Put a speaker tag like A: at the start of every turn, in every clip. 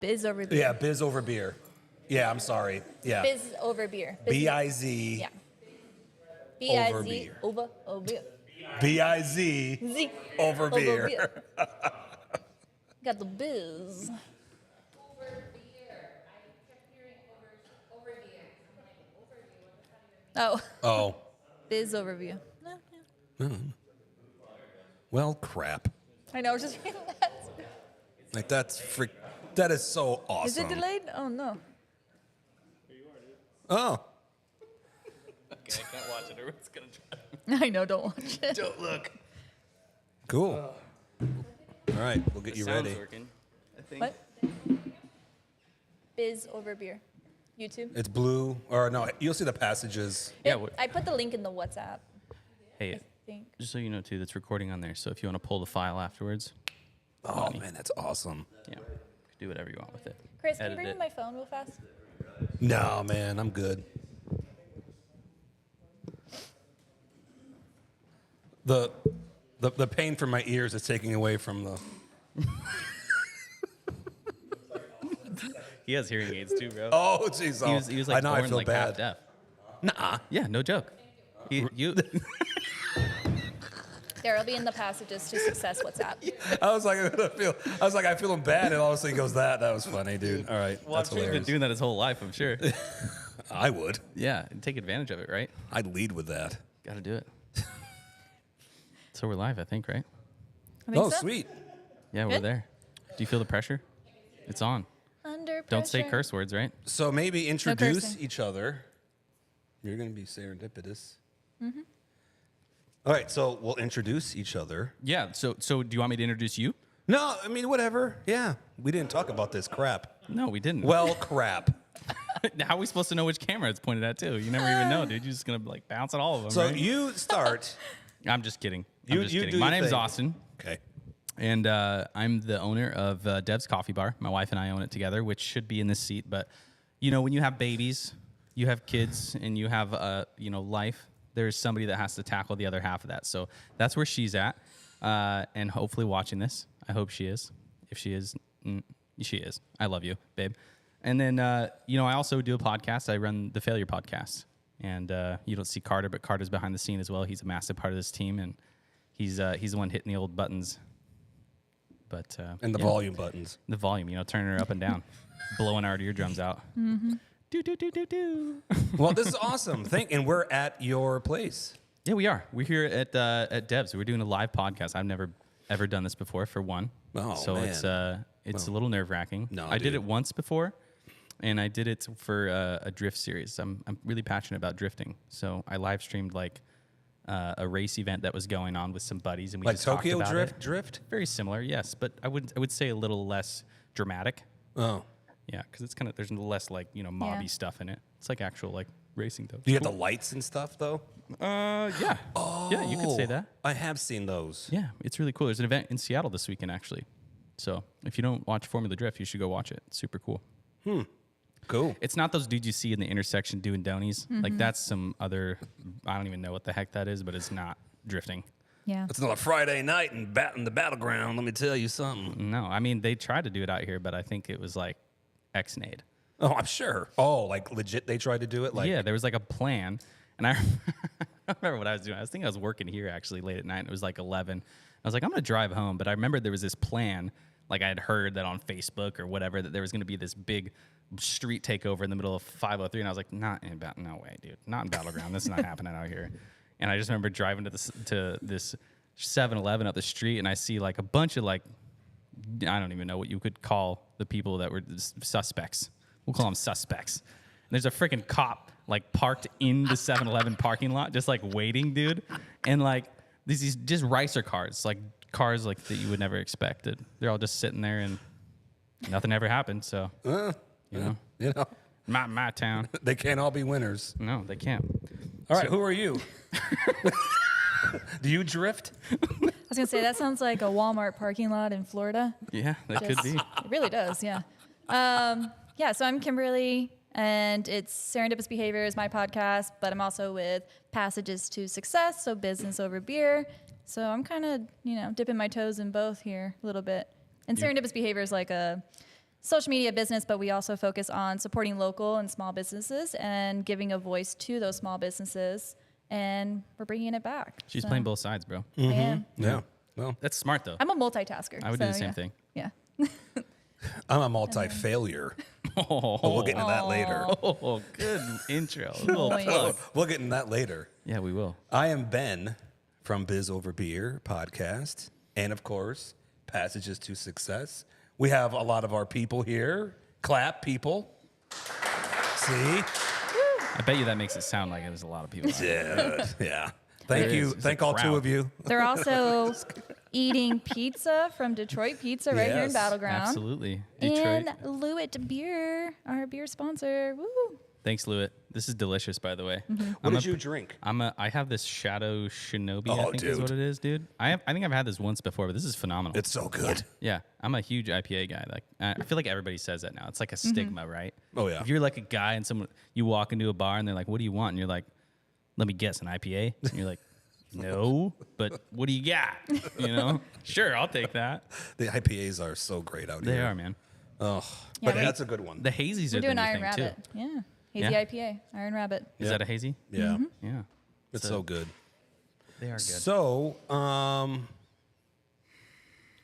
A: Biz over beer.
B: Yeah, biz over beer. Yeah, I'm sorry. Yeah.
A: Biz over beer.
B: B-I-Z.
A: Yeah.
B: Over
A: B-I-Z
B: beer.
A: over beer.
B: B-I-Z
A: Z
B: over beer.
A: Got the biz.
C: Over beer. I kept hearing over beer. I'm like, over beer.
A: Oh,
B: Oh.
A: biz overview. No, yeah.
B: Well, crap.
A: I know. I was just reading that.
B: Like that is so awesome.
A: Is it delayed? Oh no.
B: Oh.
D: Okay, I can't watch it. Everyone's gonna try.
A: I know. Don't watch it.
D: Don't look.
B: Cool. All right, we'll get
D: The
B: you
D: sound's
B: ready.
D: working. I think.
A: What? Biz over beer. YouTube.
B: It's blue, or no, you'll see the passages.
D: Yeah,
A: I put the link in the WhatsApp.
D: Hey,
A: I think.
D: just so you know too, that's recording on there. So if you want to pull the file afterwards,
B: Oh man, that's awesome.
D: yeah, you can do whatever you want with it.
A: Chris, can you
D: Edit
A: bring me
D: it.
A: my phone real fast?
B: No, man, I'm good. The pain from my ears is taking away from the.
D: He has hearing aids too, bro.
B: Oh, jeez.
D: He was like
B: I know.
D: born
B: I feel
D: like
B: bad.
D: half deaf.
B: Nah.
D: Yeah, no joke. You
A: There will be in the passages to success WhatsApp.
B: I was like, I feel bad, and all of a sudden he goes, that was funny, dude. All right,
D: well, I'm
B: that's
D: sure he's been
B: hilarious.
D: doing that his whole life. I'm sure.
B: I would.
D: Yeah, and take advantage of it, right?
B: I'd lead with that.
D: Got to do it. So we're live, I think, right?
A: I think
B: Oh,
A: so.
B: sweet.
D: Yeah, we're
A: Good.
D: there. Do you feel the pressure? It's on.
A: Under pressure.
D: Don't say curse words, right?
B: So maybe introduce
A: cursing.
B: each other. You're going to be serendipitous. Mm-hmm. All right, so we'll introduce each other.
D: Yeah. So do you want me to introduce you?
B: No, I mean, whatever. Yeah, we didn't talk about this crap.
D: No, we didn't.
B: Well, crap.
D: How are we supposed to know which camera it's pointed at, too? You never even know, dude. You're just going to like bounce at all of them.
B: So
D: right?
B: you start.
D: I'm just kidding.
B: You-
D: I'm just
B: you
D: kidding.
B: do
D: My
B: your
D: name's
B: thing.
D: Austin,
B: Okay.
D: and I'm the owner of Dev's Coffee Bar. My wife and I own it together, which should be in this seat. But, you know, when you have babies, you have kids, and you have, life, there's somebody that has to tackle the other half of that. So that's where she's at, and hopefully watching this. I hope she is. If she is, she is. I love you, babe. And then, I also do a podcast. I run the Failure Podcast. And you don't see Carter, but Carter's behind the scene as well. He's a massive part of this team, and he's the one hitting the old buttons. But
B: And the
D: yeah,
B: volume buttons.
D: the volume, turning her up and down, blowing our eardrums out. Do do do do do.
B: Well, this is awesome. And we're at your place.
D: Yeah, we are. We're here at Dev's. We're doing a live podcast. I've never ever done this before. For one,
B: Oh,
D: so
B: man.
D: it's a little nerve wracking.
B: No,
D: I did
B: dude.
D: it once before, and I did it for a drift series. I'm really passionate about drifting, so I live streamed like a race event that was going on with some buddies, and we
B: Like
D: just talked
B: Tokyo
D: about
B: Drift?
D: it.
B: Drift?
D: Very similar, yes, but I would say a little less dramatic.
B: Oh.
D: Yeah, because it's there's less like mobby
A: Yeah.
D: stuff in it. It's like actual like racing though.
B: Do you get the lights and stuff, though?
D: Yeah. Yeah, you could say that.
B: I have seen those.
D: Yeah, it's really cool. There's an event in Seattle this weekend, actually. So if you don't watch Formula Drift, you should go watch it. It's super cool.
B: Cool.
D: It's not those dudes you see in the intersection doing donies.
A: Mm-hmm.
D: Like that's some other, I don't even know what the heck that is, but it's not drifting.
A: Yeah.
B: It's not a Friday night in the battleground. Let me tell you something.
D: No, I mean, they tried to do it out here, but I think it was like X-nade.
B: Oh, I'm sure. Oh, like legit, they tried to do it. Like,
D: Yeah, there was like a plan, and I remember what I was doing. I was working here actually late at night. And it was like 11. I was like, I'm gonna drive home, but I remember there was this plan. Like I had heard that on Facebook or whatever that there was gonna be this big street takeover in the middle of 503, and I was like, no way, dude, not in Battleground. This is not happening out here. And I just remember driving to this 7-Eleven up the street, and I see like a bunch of like, I don't even know what you could call the people that were suspects. We'll call them suspects. And there's a freaking cop like parked in the 7-Eleven parking lot, just like waiting, dude. And like these just ricer cars, like cars like that you would never expect. They're all just sitting there, and nothing ever happened. So you know, my town.
B: they can't all be winners.
D: No, they can't.
B: All right, who are you? Do you drift?
A: I was gonna say that sounds like a Walmart parking lot in Florida.
D: Yeah, that could
A: Just-
D: be.
A: It really does, yeah. Yeah, so I'm Kimberly, and it's Serendipitous Behavior is my podcast, but I'm also with Passages to Success, so business over beer. So I'm kind of, dipping my toes in both here a little bit. And Serendipitous Behavior is like a social media business, but we also focus on supporting local and small businesses and giving a voice to those small businesses. And we're bringing it back.
D: She's
A: So,
D: playing both sides, bro.
A: I am.
B: Yeah. Well,
D: That's smart though.
A: I'm a multitasker.
D: I would do the same thing.
A: Yeah.
B: I'm a multi-failure. But we'll get into that later.
D: Oh, good intro. Little
A: Nice.
D: plug.
B: We'll get into that later.
D: Yeah, we will.
B: I am Ben from Biz Over Beer podcast, and of course, Passages to Success. We have a lot of our people here. Clap, people. See?
D: I bet you that makes it sound like it was a lot of people.
B: Yeah. Yeah. Thank
D: There
B: you.
D: is. It's
B: Thank
D: a
B: all two
D: crowd.
B: of you.
A: They're also eating pizza from Detroit Pizza right here in
B: Yes,
A: Battleground.
D: Absolutely. Detroit.
A: And Lewitt Beer, our beer sponsor. Woo!
D: Thanks, Lewitt. This is delicious, by the way.
B: What did you drink?
D: I have this Shadow Shinobi, I
B: Oh,
D: think is
B: dude.
D: what it is, dude. I think I've had this once before, but this is phenomenal.
B: It's so good.
D: Yeah, I'm a huge IPA guy. Like, I feel like everybody says that now. It's like a stigma, right?
B: Oh, yeah.
D: If you're like a guy and someone you walk into a bar and they're like, "What do you want?" and you're like, "Let me guess, an IPA." And you're like, "No, but what do you got?" You know? Sure, I'll take that.
B: The IPAs are so great out
D: They
B: here.
D: are, man.
B: Oh,
A: Yeah,
B: but
A: we-
B: that's a good one.
D: The hazies
A: We're
D: are
A: doing
D: the new
A: Iron
D: thing
A: Rabbit.
D: too.
A: Yeah. Hazy
D: Yeah?
A: IPA, Iron Rabbit.
D: Is that a hazy?
B: Yeah.
D: Yeah,
B: It's so good.
D: they are good.
B: So,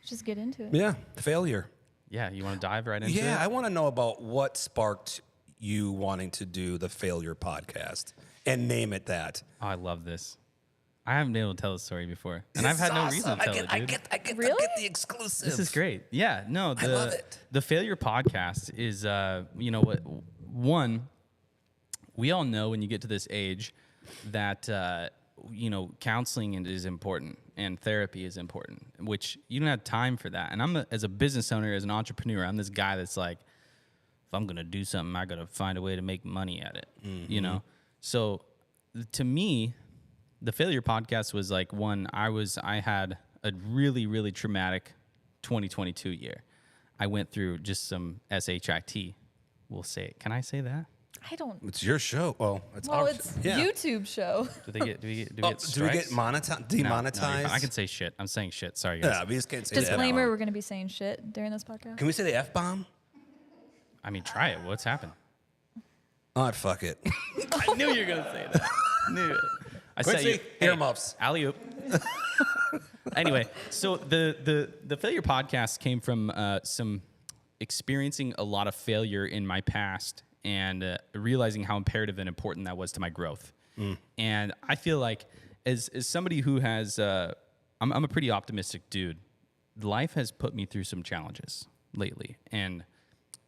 A: Just get into it.
B: yeah, failure.
D: Yeah, you want to dive right into
B: Yeah,
D: it?
B: I want to know about what sparked you wanting to do the Failure podcast and name it that.
D: Oh, I love this. I haven't been able to tell this story before, and I've had no reason to tell it, dude.
B: I get
A: Really?
B: the exclusive.
D: This is great. Yeah, no, the
B: love it.
D: the Failure podcast is you know what, one, we all know when you get to this age that you know, counseling is important and therapy is important, which you don't have time for that. And as a business owner, as an entrepreneur, I'm this guy that's like, if I'm gonna do something, I gotta find a way to make money at it. You know? So to me, the Failure podcast was like I had a really, really traumatic 2022 year. I went through just some SHIT. We'll say it. Can I say that?
A: I don't.
B: It's your show. Well, it's
A: Well,
B: our
A: it's
B: show. Yeah.
A: YouTube show.
D: Do we get
B: Oh, do we
D: strikes?
B: get
D: No,
B: demonetized?
D: you're fine. I can say shit. I'm saying shit. Sorry, guys.
B: Yeah, we just can't say
A: Disclaimer:
B: that.
A: we're going to be saying shit during this podcast.
B: Can we say the F bomb?
D: I mean, try it. What's happened?
B: Oh, fuck it.
D: I knew you were gonna say that. Knew it. I said
B: Quincy, earmuffs.
D: Alley oop. Anyway, so the Failure podcast came from some experiencing a lot of failure in my past and realizing how imperative and important that was to my growth. And I feel like as somebody who has, I'm a pretty optimistic dude. Life has put me through some challenges lately, and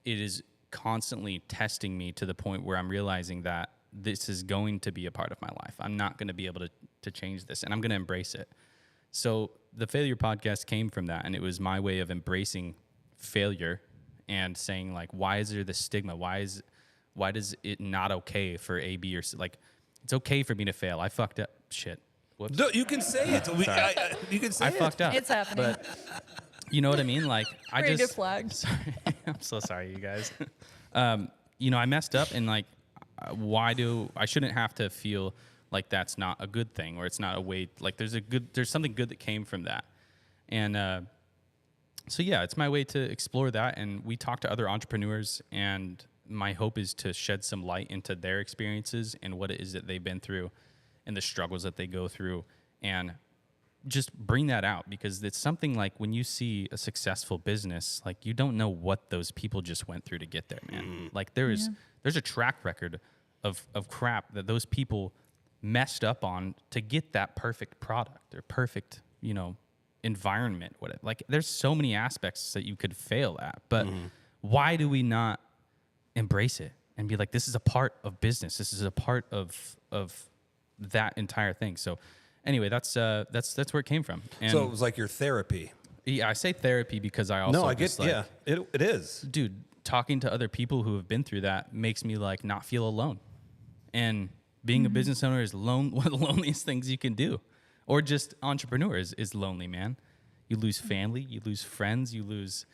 D: it is constantly testing me to the point where I'm realizing that this is going to be a part of my life. I'm not going to be able to change this, and I'm going to embrace it. So the Failure podcast came from that, and it was my way of embracing failure and saying, like, why is there this stigma? Why does it not okay for A, B, or C? Like, it's okay for me to fail. I fucked up. Shit. Whoops.
B: No, you can say it. You can say
D: I
B: it.
D: fucked up.
A: It's happening.
D: But you know what I mean? Like, I
A: Ready to
D: just
A: flag.
D: Sorry, I'm so sorry, you guys. You know, I messed up, and like, I shouldn't have to feel like that's not a good thing, or it's not a way. Like, there's something good that came from that, and so yeah, it's my way to explore that. And we talk to other entrepreneurs, and my hope is to shed some light into their experiences and what it is that they've been through, and the struggles that they go through, and just bring that out, because it's something like when you see a successful business, like, you don't know what those people just went through to get there, man. Like, there's a track record of crap that those people messed up on to get that perfect product or perfect, you know, environment. Like, there's so many aspects that you could fail at, but why do we not embrace it and be like, this is a part of business. This is a part of that entire thing. So anyway, that's where it came from. And
B: So it was like your therapy.
D: yeah, I say therapy because I also
B: No, I get.
D: just, like,
B: Yeah, it is.
D: dude, talking to other people who have been through that makes me like not feel alone. And being a business owner is one of the loneliest things you can do. Or just entrepreneurs is lonely, man. You lose family, you lose friends, you lose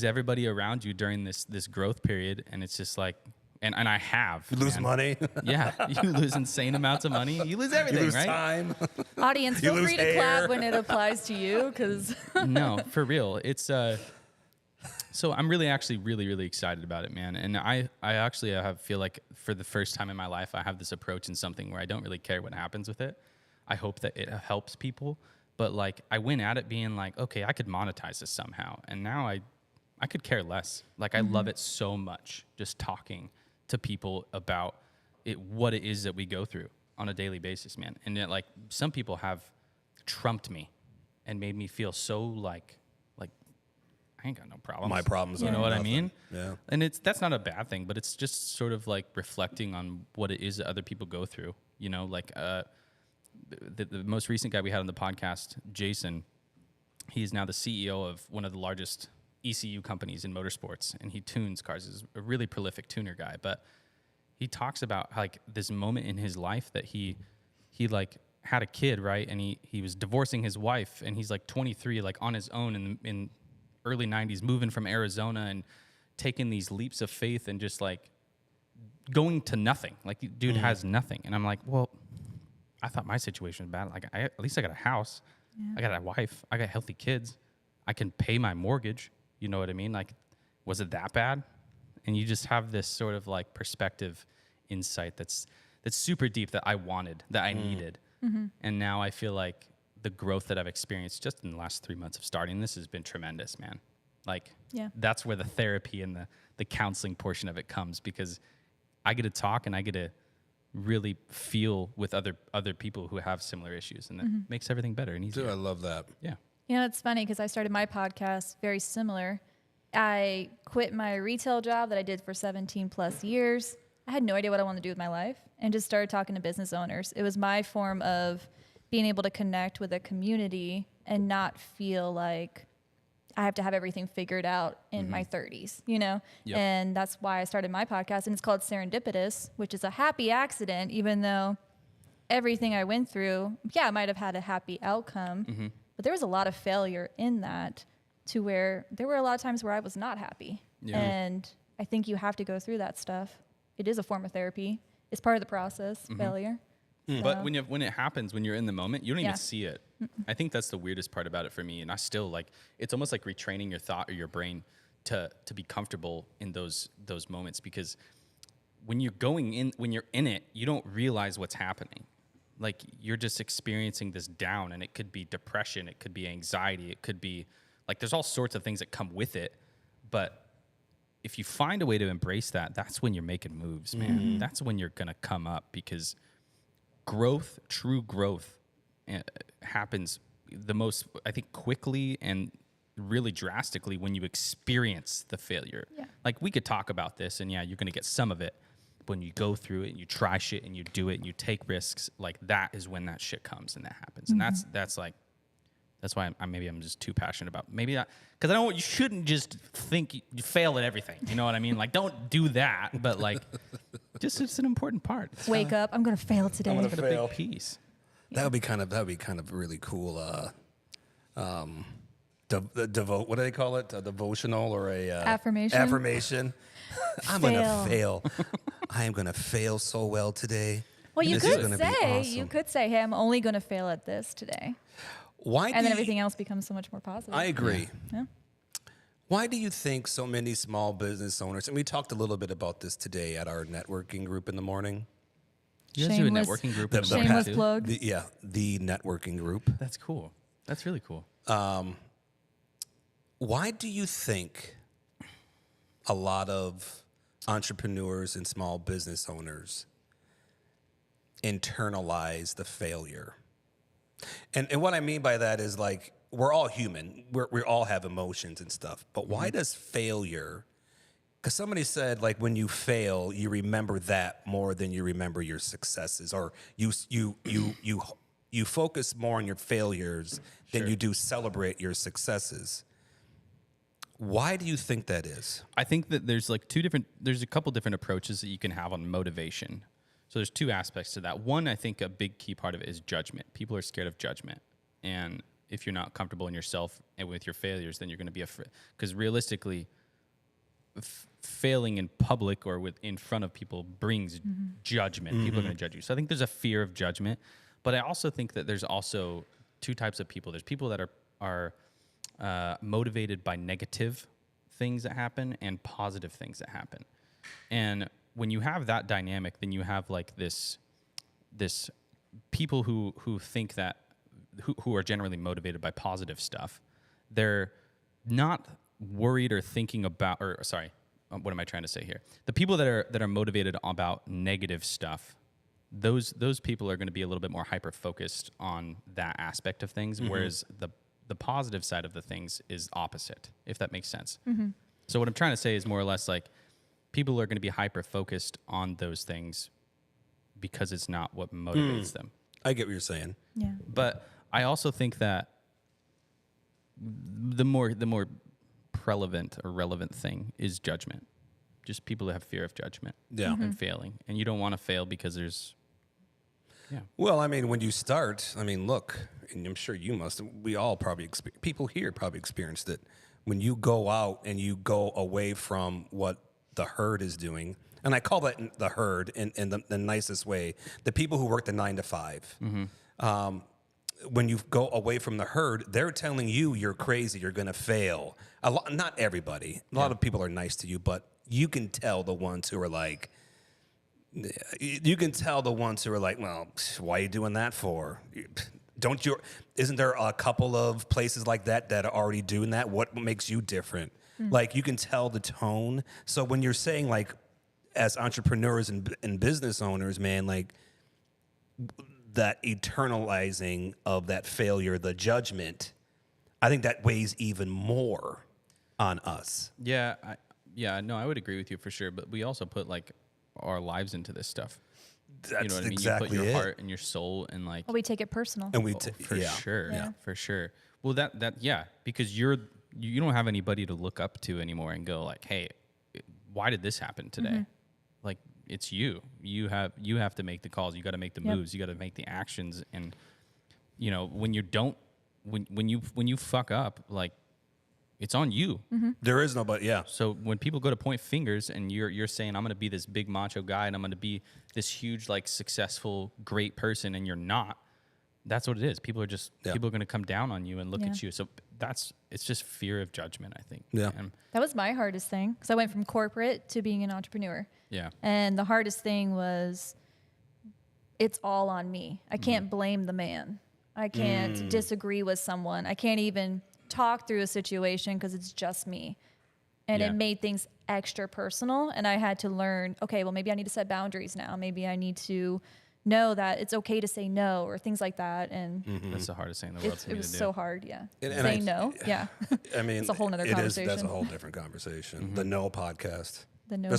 D: everybody around you during this growth period, and it's just like, and I have.
B: You lose
D: man.
B: money.
D: Yeah, you lose insane amounts of money. You lose everything,
B: You lose
D: right?
B: time.
A: Audience,
B: You
A: feel
B: lose
A: free to
B: air.
A: clap when it applies to you, because
D: No, for real. It's So I'm really actually really excited about it, man. And I actually feel like for the first time in my life, I have this approach in something where I don't really care what happens with it. I hope that it helps people. But like I went at it being like, okay, I could monetize this somehow. And now I could care less. Like I love it so much just talking to people about it, what it is that we go through on a daily basis, man. And yet, like some people have trumped me and made me feel so like I ain't got no problems.
B: My problems
D: You
B: are
D: know what I
B: nothing.
D: mean?
B: Yeah.
D: And that's not a bad thing, but it's just sort of like reflecting on what it is that other people go through. You know, like the most recent guy we had on the podcast, Jason, he is now the CEO of one of the largest ECU companies in motorsports, and he tunes cars. He's a really prolific tuner guy, but he talks about like this moment in his life that he like had a kid, right? And he was divorcing his wife, and he's like 23, like on his own in early 90s, moving from Arizona and taking these leaps of faith and just like going to nothing. Like the dude has nothing. And I'm like, well, I thought my situation was bad. Like at least I got a house. I got a wife. I got healthy kids. I can pay my mortgage. You know what I mean? Like, was it that bad? And you just have this sort of like perspective insight that's super deep that I wanted, that I needed. And now I feel like the growth that I've experienced just in the last 3 months of starting this has been tremendous, man. Like, that's where the therapy and the counseling portion of it comes, because I get to talk and I get to really feel with other people who have similar issues, and that makes everything better and easier.
B: Dude, I love that.
D: Yeah.
A: You know, it's funny because I started my podcast very similar. I quit my retail job that I did for 17 plus years. I had no idea what I wanted to do with my life and just started talking to business owners. It was my form of being able to connect with a community and not feel like I have to have everything figured out in my 30s, you know?
D: Yep.
A: And that's why I started my podcast, and it's called Serendipitous, which is a happy accident, even though everything I went through, I might have had a happy outcome, but there was a lot of failure in that, to where there were a lot of times where I was not happy.
D: Yeah.
A: And I think you have to go through that stuff. It is a form of therapy. It's part of the process, failure.
D: But when it happens, when you're in the moment, you don't
A: Yeah.
D: even see it. I think that's the weirdest part about it for me. And I still like, it's almost like retraining your thought or your brain to be comfortable in those moments, because when you're in it, you don't realize what's happening. Like you're just experiencing this down, and it could be depression, it could be anxiety, it could be like, there's all sorts of things that come with it. But if you find a way to embrace that, that's when you're making moves, man. That's when you're going to come up, because growth, true growth, happens the most, I think, quickly and really drastically when you experience the failure.
A: Yeah.
D: Like we could talk about this, and you're going to get some of it. But when you go through it and you try shit and you do it and you take risks, like that is when that shit comes and that happens. And that's why I'm just too passionate about because I don't. You shouldn't just think you fail at everything. You know what I mean? Like, don't do that. But like, just it's an important part. It's
A: Wake up, I'm going to fail today.
B: gonna
D: a
B: fail.
D: big piece.
B: That would be kind of really cool. Devote. What do they call it? A devotional or a
A: Affirmation?
B: Affirmation. I'm
A: Fail.
B: gonna fail. I am gonna fail so well today.
A: Well, you
B: This is
A: could
B: gonna be
A: say,
B: awesome.
A: hey, I'm only going to fail at this today.
B: Why?
A: And then everything else becomes so much more positive.
B: I agree.
A: Yeah.
B: Why do you think so many small business owners, and we talked a little bit about this today at our networking group in the morning.
D: You guys do a
A: Shameless-
D: networking group.
B: The-
D: in
B: the
D: the morning,
A: Shameless
D: too?
A: plug.
B: The networking group.
D: That's cool. That's really cool.
B: Why do you think a lot of entrepreneurs and small business owners internalize the failure? And what I mean by that is, like, we're all human. We all have emotions and stuff. But why does failure? Because somebody said, like, when you fail, you remember that more than you remember your successes, or you focus more on your failures than
D: Sure.
B: you do celebrate your successes. Why do you think that is?
D: I think that there's a couple different approaches that you can have on motivation. So there's two aspects to that. One, I think a big key part of it is judgment. People are scared of judgment. And if you're not comfortable in yourself and with your failures, then you're going to be afraid. Because realistically, failing in public or in front of people brings judgment. People are going to judge you. So I think there's a fear of judgment. But I also think that there's also two types of people. There's people that are motivated by negative things that happen and positive things that happen. And when you have that dynamic, then you have like this people who think that who are generally motivated by positive stuff. They're not worried or thinking about, or sorry, what am I trying to say here? The people that are motivated about negative stuff, those people are going to be a little bit more hyper focused on that aspect of things, whereas the positive side of the things is opposite, if that makes sense. So what I'm trying to say is more or less like people are going to be hyper focused on those things because it's not what motivates them.
B: I get what you're saying.
A: Yeah.
D: But I also think that the more prevalent or relevant thing is judgment. Just people that have fear of judgment and failing. And you don't want to fail because there's
B: Well, I mean, when you start, I mean, look, and I'm sure you must, we all probably, people here probably experienced it. When you go out and you go away from what the herd is doing, and I call that the herd in the nicest way, the people who work the 9 to 5. When you go away from the herd, they're telling you you're crazy, you're going to fail. Not everybody. A lot of people are nice to you, but you can tell the ones who are like, well, why are you doing that for? Isn't there a couple of places like that are already doing that? What makes you different? Like, you can tell the tone. So when you're saying, like, as entrepreneurs and business owners, man, like, that eternalizing of that failure, the judgment, I think that weighs even more on us.
D: Yeah, I would agree with you for sure. But we also put like our lives into this stuff.
B: That's
D: you know what
B: exactly
D: I mean? You put your
B: it.
D: heart and your soul and like
A: Well, we take it personal.
B: And
D: for sure,
A: Yeah.
D: for sure. Well, because you don't have anybody to look up to anymore and go like, hey, why did this happen today? Like, it's you. You have to make the calls. You got to make the moves. You got to make the actions. And you know, when you fuck up, like, it's on you.
B: There is nobody. Yeah.
D: So when people go to point fingers and you're saying I'm going to be this big macho guy and I'm going to be this huge, like, successful, great person, and you're not, that's what it is. People are going to come down on you and look at you. So it's just fear of judgment, I think.
B: Yeah.
D: And
A: That was my hardest thing because I went from corporate to being an entrepreneur.
D: yeah.
A: And the hardest thing was it's all on me. I can't blame the man. I can't disagree with someone. I can't even talk through a situation because it's just me. And
D: Yeah.
A: it made things extra personal. And I had to learn, okay, well, maybe I need to set boundaries now. Maybe I need to know that it's okay to say no or things like that. And
D: That's the hardest thing in the world for
A: it
D: me
A: was
D: to do.
A: so hard. Yeah.
B: And I-
A: Saying no. Yeah.
B: I mean,
A: It's a whole nother
B: That's
A: conversation.
B: a whole different conversation. The no podcast.
A: The no.
B: There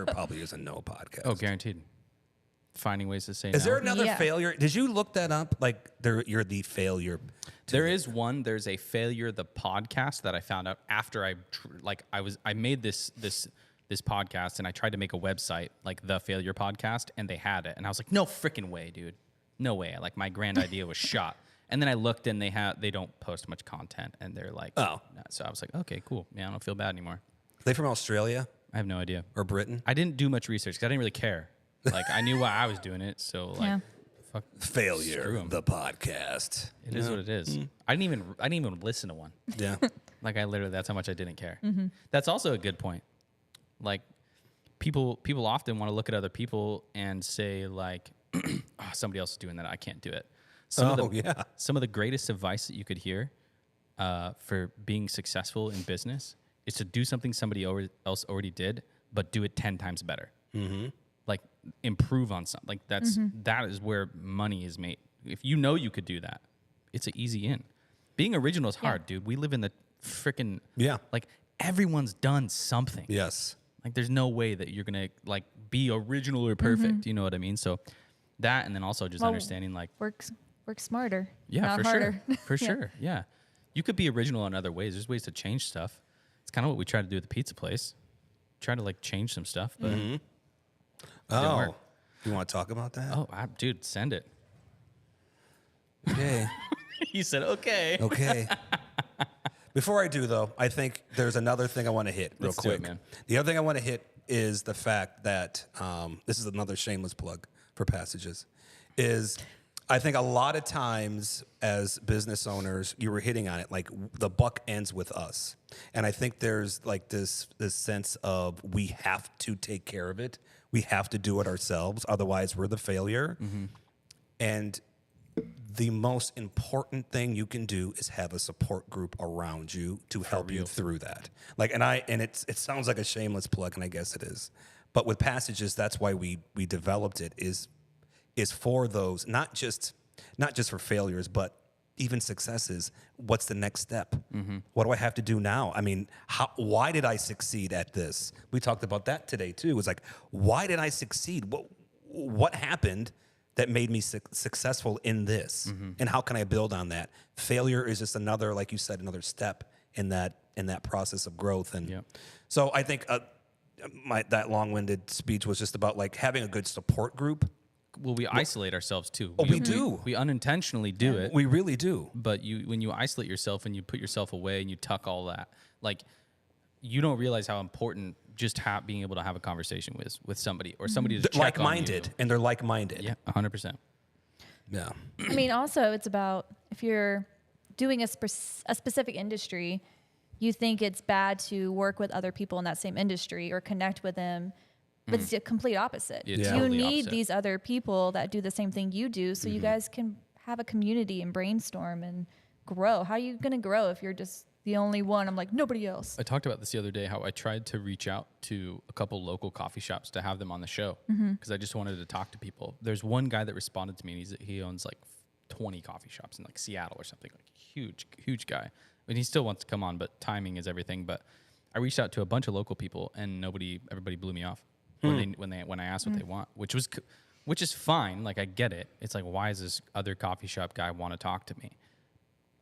B: probably is a no podcast.
D: Oh, guaranteed. Finding ways to say
B: Is
D: no.
B: there another
A: Yeah.
B: failure? Did you look that up? Like, you're the failure.
D: There is one. There's a Failure the podcast that I found out after I made this podcast and I tried to make a website like the Failure Podcast and they had it and I was like, no freaking way, dude, no way. Like, my grand idea was shot. And then I looked and they don't post much content and they're like,
B: Oh.
D: So I was like, okay, cool. Yeah, I don't feel bad anymore.
B: They from Australia
D: I have no idea.
B: or Britain?
D: I didn't do much research because I didn't really care. Like, I knew why I was doing it, so like,
A: Yeah.
D: fuck.
B: Failure,
D: Screw 'em.
B: the podcast.
D: It is what it is. I didn't even listen to one.
B: Yeah.
D: Like, that's how much I didn't care. That's also a good point. Like, people often want to look at other people and say like, oh, somebody else is doing that, I can't do it. Some of the greatest advice that you could hear for being successful in business is to do something somebody else already did, but do it 10 times better. Like, improve on something. Like, that is where money is made. If you know you could do that, it's an easy in. Being original is hard, dude. We live in the freaking like, everyone's done something.
B: Yes.
D: Like, there's no way that you're gonna like be original or perfect. You know what I mean? So that, and then also just
A: Well,
D: understanding like,
A: Work smarter.
D: yeah,
A: not
D: for
A: harder.
D: sure, for sure, yeah. You could be original in other ways. There's ways to change stuff. It's kind of what we try to do at the pizza place. Try to like change some stuff, but
B: Oh,
D: work.
B: you want to talk about that?
D: dude, send it.
B: Okay.
D: He said, okay.
B: Okay. Before I do, though, I think there's another thing I want to hit real
D: Let's do it,
B: quick.
D: man.
B: The other thing I want to hit is the fact that this is another shameless plug for Passages. Is I think a lot of times as business owners, you were hitting on it, like the buck ends with us. And I think there's like this sense of we have to take care of it. We have to do it ourselves. Otherwise, we're the failure. And the most important thing you can do is have a support group around you to help you through that. Like, and it sounds like a shameless plug, and I guess it is. But with Passages, that's why we developed it is for those, not just for failures, but even successes. What's the next step? What do I have to do now? I mean, why did I succeed at this? We talked about that today too. It was like, why did I succeed? What happened that made me successful in this? And how can I build on that? Failure is just another, like you said, another step in that process of growth. And so I think that long-winded speech was just about like having a good support group.
D: Well, we isolate ourselves too.
B: We do.
D: We unintentionally do it.
B: We really do.
D: But when you isolate yourself and you put yourself away and you tuck all that, like you don't realize how important just being able to have a conversation with somebody or somebody to check
B: like-minded,
D: on you.
B: and they're like-minded.
D: Yeah, 100%.
B: Yeah.
A: I mean, also, it's about if you're doing a specific industry, you think it's bad to work with other people in that same industry or connect with them. But it's the complete opposite.
D: It's
A: You
D: totally
A: need
D: opposite.
A: these other people that do the same thing you do so you guys can have a community and brainstorm and grow. How are you going to grow if you're just the only one? I'm like, nobody else.
D: I talked about this the other day, how I tried to reach out to a couple local coffee shops to have them on the show because I just wanted to talk to people. There's one guy that responded to me, and he owns like 20 coffee shops in like Seattle or something, like huge guy. And he still wants to come on, but timing is everything. But I reached out to a bunch of local people, and everybody blew me off when I asked what they want, which is fine. Like I get it. It's like, why does this other coffee shop guy want to talk to me?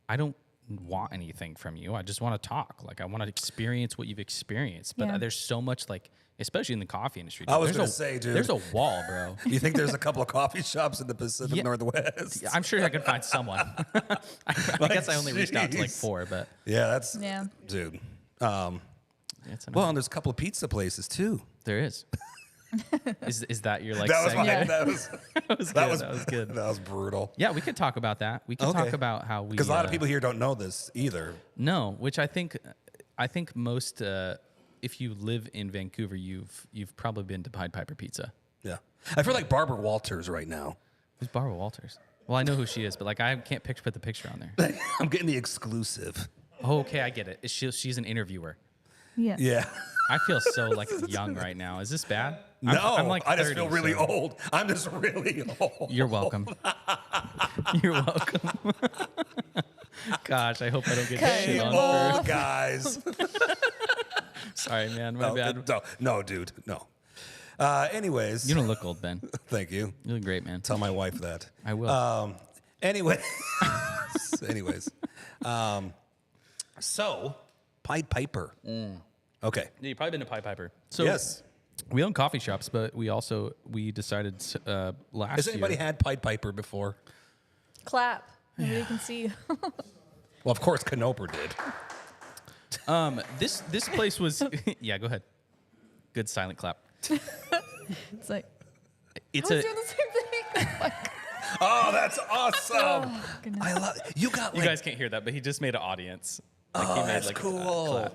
D: I don't want anything from you. I just want to talk. Like I want to experience what you've experienced. But there's so much, like, especially in the coffie industry.
B: I was
D: there's
B: going to say, dude.
D: There's a wall, bro.
B: You think there's a couple of coffee shops in the Pacific Northwest?
D: I'm sure I can find someone. I guess I only reached out to like 4, but
B: Yeah, dude.
D: it's
B: Well, and there's a couple of pizza places too.
D: there is. Is that your like
B: That was
D: segment?
B: that was
D: good.
B: That was brutal.
D: Yeah, we could talk about that. We could talk about how we
B: Because a lot of people here don't know this either.
D: No, which I think most if you live in Vancouver, you've probably been to Pied Piper Pizza.
B: Yeah, I feel like Barbara Walters right now.
D: Who's Barbara Walters? Well, I know who she is, but like I can't put the picture on there.
B: I'm getting the exclusive.
D: Oh, okay, I get it. She's an interviewer.
A: Yeah.
B: Yeah.
D: I feel so like young right now. Is this bad?
B: No,
D: I'm like 30,
B: I just feel really
D: so-
B: old. I'm just really old.
D: You're welcome. You're welcome. Gosh, I hope I don't get shit on for.
B: Old guys.
D: Sorry, man. My bad.
B: No, dude, no. Anyways,
D: You don't look old, Ben.
B: thank you.
D: You look great, man.
B: Tell my wife that.
D: I will.
B: Anyways, so Pied Piper. Okay.
D: Yeah, you've probably been to Pied Piper. So
B: Yes.
D: we own coffee shops, but we decided last
B: Has anybody
D: year.
B: had Pied Piper before?
A: Clap. Nobody can see.
B: Well, of course, Canoper did.
D: This place was yeah. Go ahead. Good silent clap.
A: It's like,
D: It's
A: I
D: a.
A: was doing the same thing.
B: Oh, that's awesome.
A: Goodness.
B: I love you got
D: You
B: like,
D: guys can't hear that, but he just made an audience. Like, he
B: oh,
D: made,
B: that's
D: like, a
B: cool.
D: clap.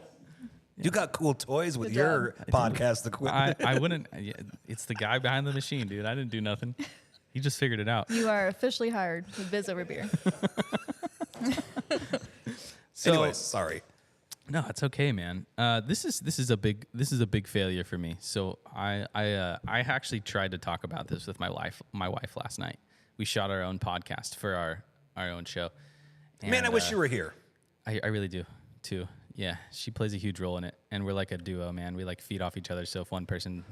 B: You got cool toys with
A: Good
B: your
A: job.
B: podcast equipment.
D: I wouldn't. It's the guy behind the machine, dude. I didn't do nothing. He just figured it out.
A: You are officially hired with Biz Over Beer.
D: So,
B: Anyways, sorry.
D: no, it's okay, man. This is a big failure for me. So I actually tried to talk about this with my wife last night. We shot our own podcast for our own show.
B: Man, I
D: And,
B: wish you were here.
D: I really do too. Yeah, she plays a huge role in it, and we're like a duo, man. We like feed off each other. So if one person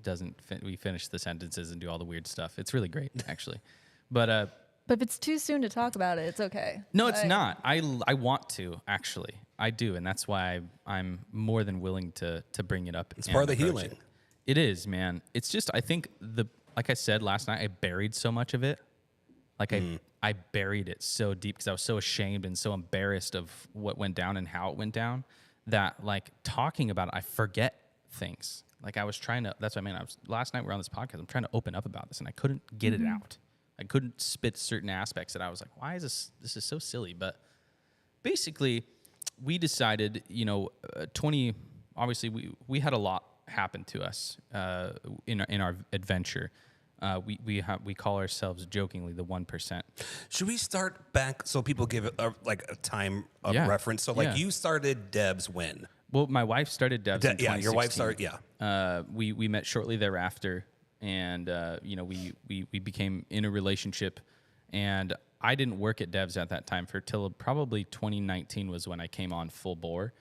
D: doesn't, we finish the sentences and do all the weird stuff. It's really great, actually. But
A: But if it's too soon to talk about it, it's okay.
D: no, it's
A: Like,
D: not. I want to actually. I do, and that's why I'm more than willing to bring it up. It's
B: part of the healing.
D: It is, man. It's just I think like I said last night, I buried so much of it. Like I buried it so deep because I was so ashamed and so embarrassed of what went down and how it went down that like talking about it, I forget things. Like I was trying to. That's what I mean. Last night we were on this podcast. I'm trying to open up about this and I couldn't get it out. I couldn't spit certain aspects that I was like, why is this is so silly? But basically, we decided, obviously we had a lot happen to us in our adventure. We call ourselves jokingly the 1%.
B: Should we start back so people give a time of
D: Yeah.
B: reference? So
D: Yeah.
B: you started Debs when?
D: Well, my wife started Devs in 2016.
B: Yeah, your wife started. Yeah.
D: We met shortly thereafter, and we became in a relationship, and I didn't work at Devs at that time till probably 2019 was when I came on full bore.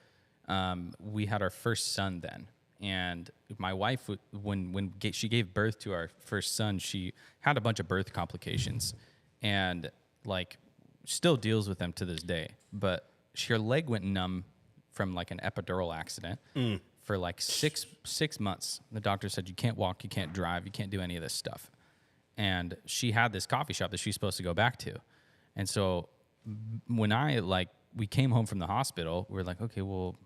D: We had our first son then, and my wife, when she gave birth to our first son, she had a bunch of birth complications, and like still deals with them to this day. But her leg went numb from like an epidural accident for like six months. The doctor said, you can't walk, you can't drive, you can't do any of this stuff. And she had this coffee shop that she's supposed to go back to. And so when we came home from the hospital, we were like, okay, well,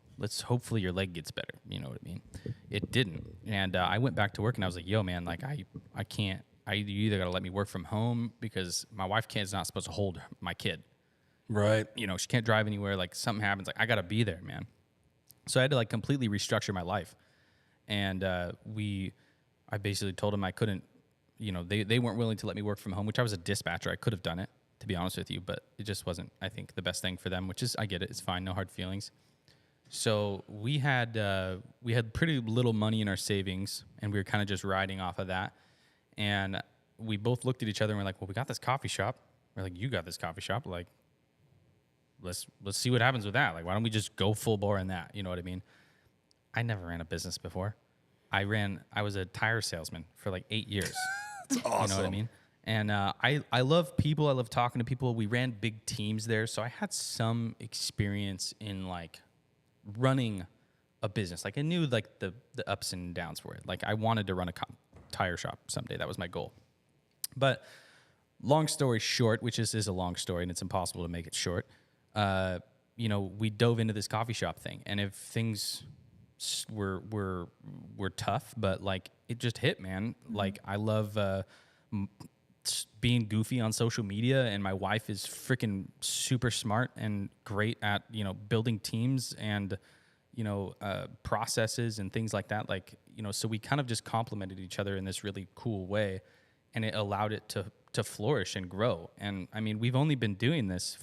D: hopefully your leg gets better. You know what I mean? It didn't. And I went back to work and I was like, yo, man, like I can't, you either got to let me work from home because my wife is not supposed to hold my kid.
B: Right.
D: She can't drive anywhere. Like something happens, like I got to be there, man. So I had to like completely restructure my life. And I basically told them I couldn't, they weren't willing to let me work from home, which I was a dispatcher. I could have done it, to be honest with you, but it just wasn't, I think, the best thing for them, which is, I get it. It's fine. No hard feelings. So we had pretty little money in our savings, and we were kind of just riding off of that. And we both looked at each other and we're like, well, we got this coffee shop. We're like, you got this coffee shop. Like, let's see what happens with that. Like, why don't we just go full bore in that? You know what I mean? I never ran a business before. I was a tire salesman for like 8 years.
B: That's awesome.
D: You know what I mean? And I love people. I love talking to people. We ran big teams there. So I had some experience in like running a business. Like I knew like the ups and downs for it. Like I wanted to run a tire shop someday. That was my goal. But long story short, which is a long story and it's impossible to make it short, we dove into this coffee shop thing. And if things were tough, but like it just hit, man. Like I love being goofy on social media, and my wife is freaking super smart and great at building teams and processes and things like that. Like so we kind of just complemented each other in this really cool way, and it allowed it to flourish and grow. And I mean, we've only been doing this.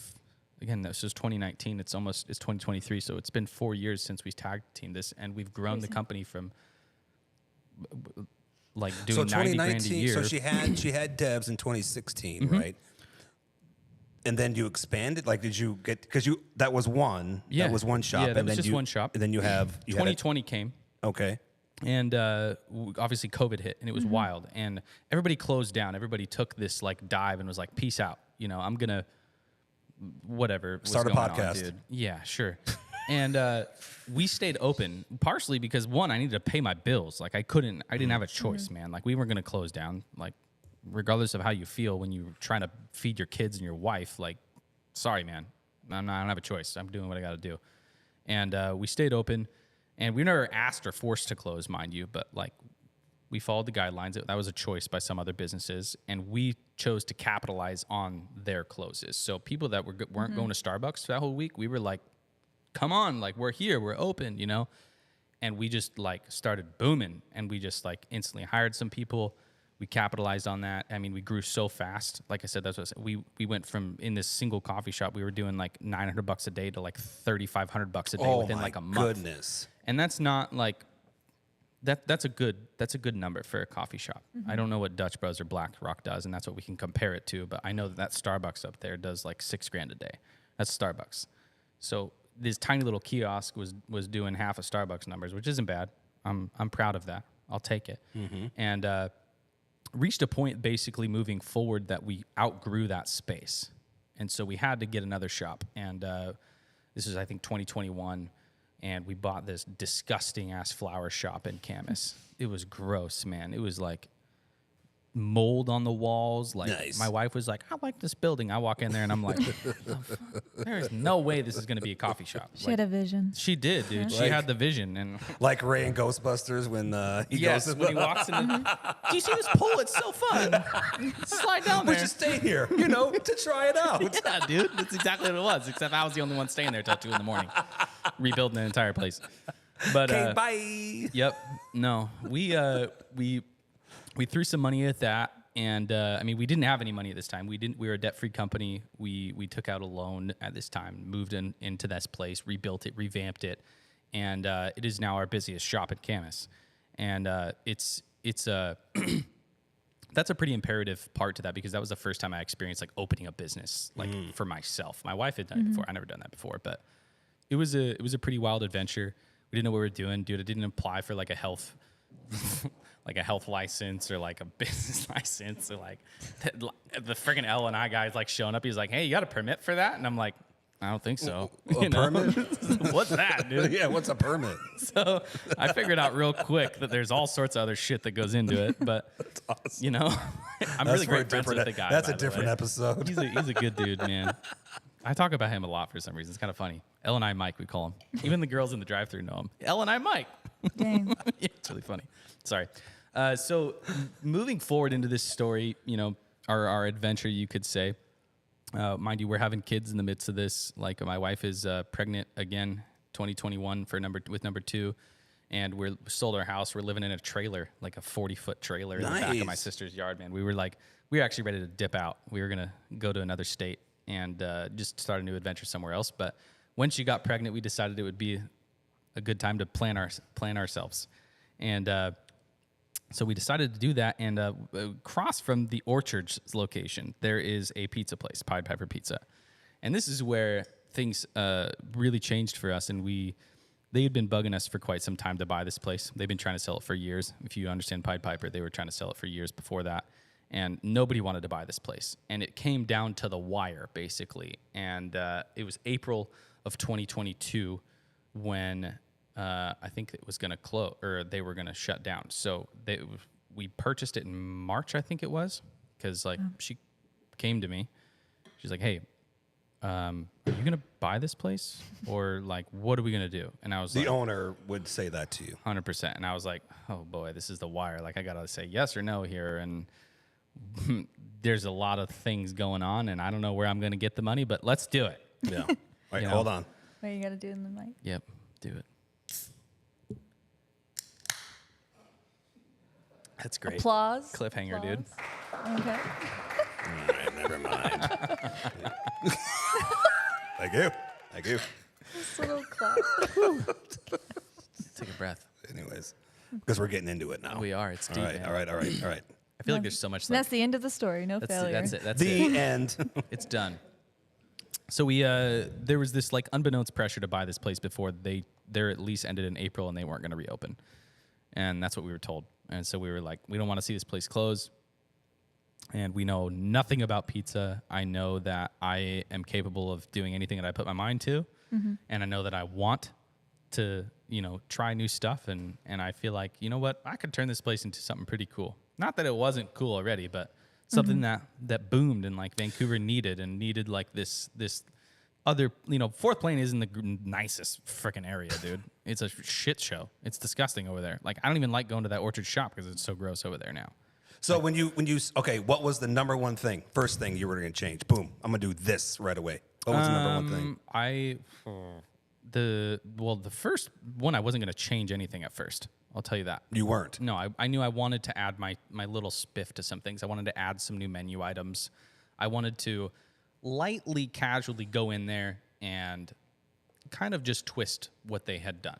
D: Again, this is 2019. It's 2023. So it's been 4 years since we tag teamed this, and we've grown the company from like doing 90 grand a year.
B: So she had Debs in 2016, right? And then you expanded. Like, did you get that was one?
D: Yeah,
B: that was one shop.
D: Yeah, that was just one shop.
B: And then you
D: 2020 came.
B: Okay.
D: And obviously COVID hit, and it was wild, and everybody closed down. Everybody took this like dive and was like, "Peace out." I'm gonna. Whatever.
B: Start a podcast.
D: Dude. Yeah, sure. And we stayed open partially because one, I needed to pay my bills. Like I didn't have a choice, man. Like we weren't going to close down. Like regardless of how you feel when you're trying to feed your kids and your wife, like, sorry, man, I don't have a choice. I'm doing what I got to do. And we stayed open, and we never asked or forced to close, mind you, but like we followed the guidelines. That was a choice by some other businesses, and we chose to capitalize on their closes. So people that weren't going to Starbucks that whole week, we were like, come on, like we're here, we're open, and we just like started booming, and we just like instantly hired some people. We capitalized on that. I mean, we grew so fast. Like I said, that's what I said. We went from in this single coffee shop, we were doing like $900 a day to like $3,500 a day within like a month.
B: Oh my goodness.
D: And that's not like that's a good number for a coffee shop. I don't know what Dutch Bros or Black Rock does, and that's what we can compare it to. But I know that Starbucks up there does like $6,000 a day. That's Starbucks. So this tiny little kiosk was doing half of Starbucks numbers, which isn't bad. I'm proud of that. I'll take it. And reached a point basically moving forward that we outgrew that space, and so we had to get another shop. And this is I think 2021. And we bought this disgusting ass flower shop in Camas. It was gross, man. It was like mold on the walls. Like
B: Nice.
D: my wife was like, I like this building. I walk in there and I'm like, there's no way this is going to be a coffee shop.
A: She had a vision.
D: She did, dude. She
B: Like-
D: had the vision. And
B: Like Ray in Ghostbusters when he
D: yes,
B: goes.
D: when he walks in, do you see this pool? It's so fun. Slide down
B: We
D: there.
B: should stay here, to try it out.
D: Yeah, dude. That's exactly what it was. Except I was the only one staying there till 2 a.m, rebuilding the entire place. But
B: Okay, bye.
D: yep, no, we threw some money at that, and I mean, we didn't have any money at this time. We were a debt-free company. We took out a loan at this time, moved into this place, rebuilt it, revamped it, and it is now our busiest shop in Camas. And it's a that's a pretty imperative part to that, because that was the first time I experienced like opening a business like for myself. My wife had done it before. I never done that before, but it was a pretty wild adventure. We didn't know what we were doing, dude. I didn't apply for like a health like a health license or like a business license, or like the freaking L&I guy's like showing up. He's like, "Hey, you got a permit for that?" And I'm like, "I don't think so."
B: A permit?
D: What's that, dude?
B: Yeah, what's a permit?
D: So I figured out real quick that there's all sorts of other shit that goes into it. But you know, I'm really
B: for a
D: great friends with
B: different-
D: the guy.
B: That's
D: by
B: a
D: the
B: different
D: way.
B: episode.
D: He's a good dude, man. I talk about him a lot for some reason. It's kind of funny. L&I Mike, we call him. Even the girls in the drive-thru know him. L&I Mike.
A: Dang.
D: Yeah, it's really funny. Sorry. So moving forward into this story, our adventure, you could say. Mind you, we're having kids in the midst of this. Like my wife is pregnant again, 2021 with number 2, and we sold our house. We're living in a trailer, like a 40-foot trailer in the back of my
B: Nice.
D: sister's yard. Man, we were actually ready to dip out. We were gonna go to another state and just start a new adventure somewhere else. But when she got pregnant, we decided it would be a good time to plan ourselves, and so we decided to do that. And across from the Orchard's location, there is a pizza place, Pied Piper Pizza, and this is where things really changed for us. And they had been bugging us for quite some time to buy this place. They've been trying to sell it for years. If you understand Pied Piper, they were trying to sell it for years before that. And nobody wanted to buy this place. And it came down to the wire, basically. And it was April of 2022 when I think it was going to close, or they were going to shut down. So we purchased it in March, I think it was, because she came to me. She's like, "Hey, are you going to buy this place? Or like, what are we going to do?" And I was
B: The
D: like,
B: owner would say that to you.
D: 100%. And I was like, "Oh boy, this is the wire. Like, I got to say yes or no here." And there's a lot of things going on, and I don't know where I'm going to get the money, but let's do it.
B: Yeah. All right,
D: You know.
B: hold on.
A: What you got to do in the mic?
D: Yep, do it. That's great.
A: Applause.
D: Cliffhanger, dude.
A: Applause. Okay.
B: All right, never mind. Thank you. Thank you.
A: This little clap.
D: Take a breath.
B: Anyways, because we're getting into it now.
D: We are. It's
B: All
D: deep.
B: right,
D: man.
B: all right, all right, all right.
D: I feel like there's so much.
A: That's the end of the story. No
D: that's
A: failure.
D: it. That's
B: The
D: it.
B: end.
D: It's done. So there was this like unbeknownst pressure to buy this place before their lease ended in April and they weren't going to reopen, and that's what we were told. And so we were like, we don't want to see this place close. And we know nothing about pizza. I know that I am capable of doing anything that I put my mind to, and I know that I want to, try new stuff. And I feel like, you know what, I could turn this place into something pretty cool. Not that it wasn't cool already, but something that boomed and like Vancouver needed like this other, Fourth Plain isn't the nicest freaking area, dude. It's a shit show. It's disgusting over there. Like, I don't even like going to that Orchard shop because it's so gross over there now.
B: So when you okay, what was the number one thing? First thing you were going to change? Boom! I'm going to do this right away. What was the number one thing?
D: The first one, I wasn't going to change anything at first. I'll tell you that.
B: You weren't.
D: No, I knew I wanted to add my little spiff to some things. I wanted to add some new menu items. I wanted to lightly, casually go in there and kind of just twist what they had done,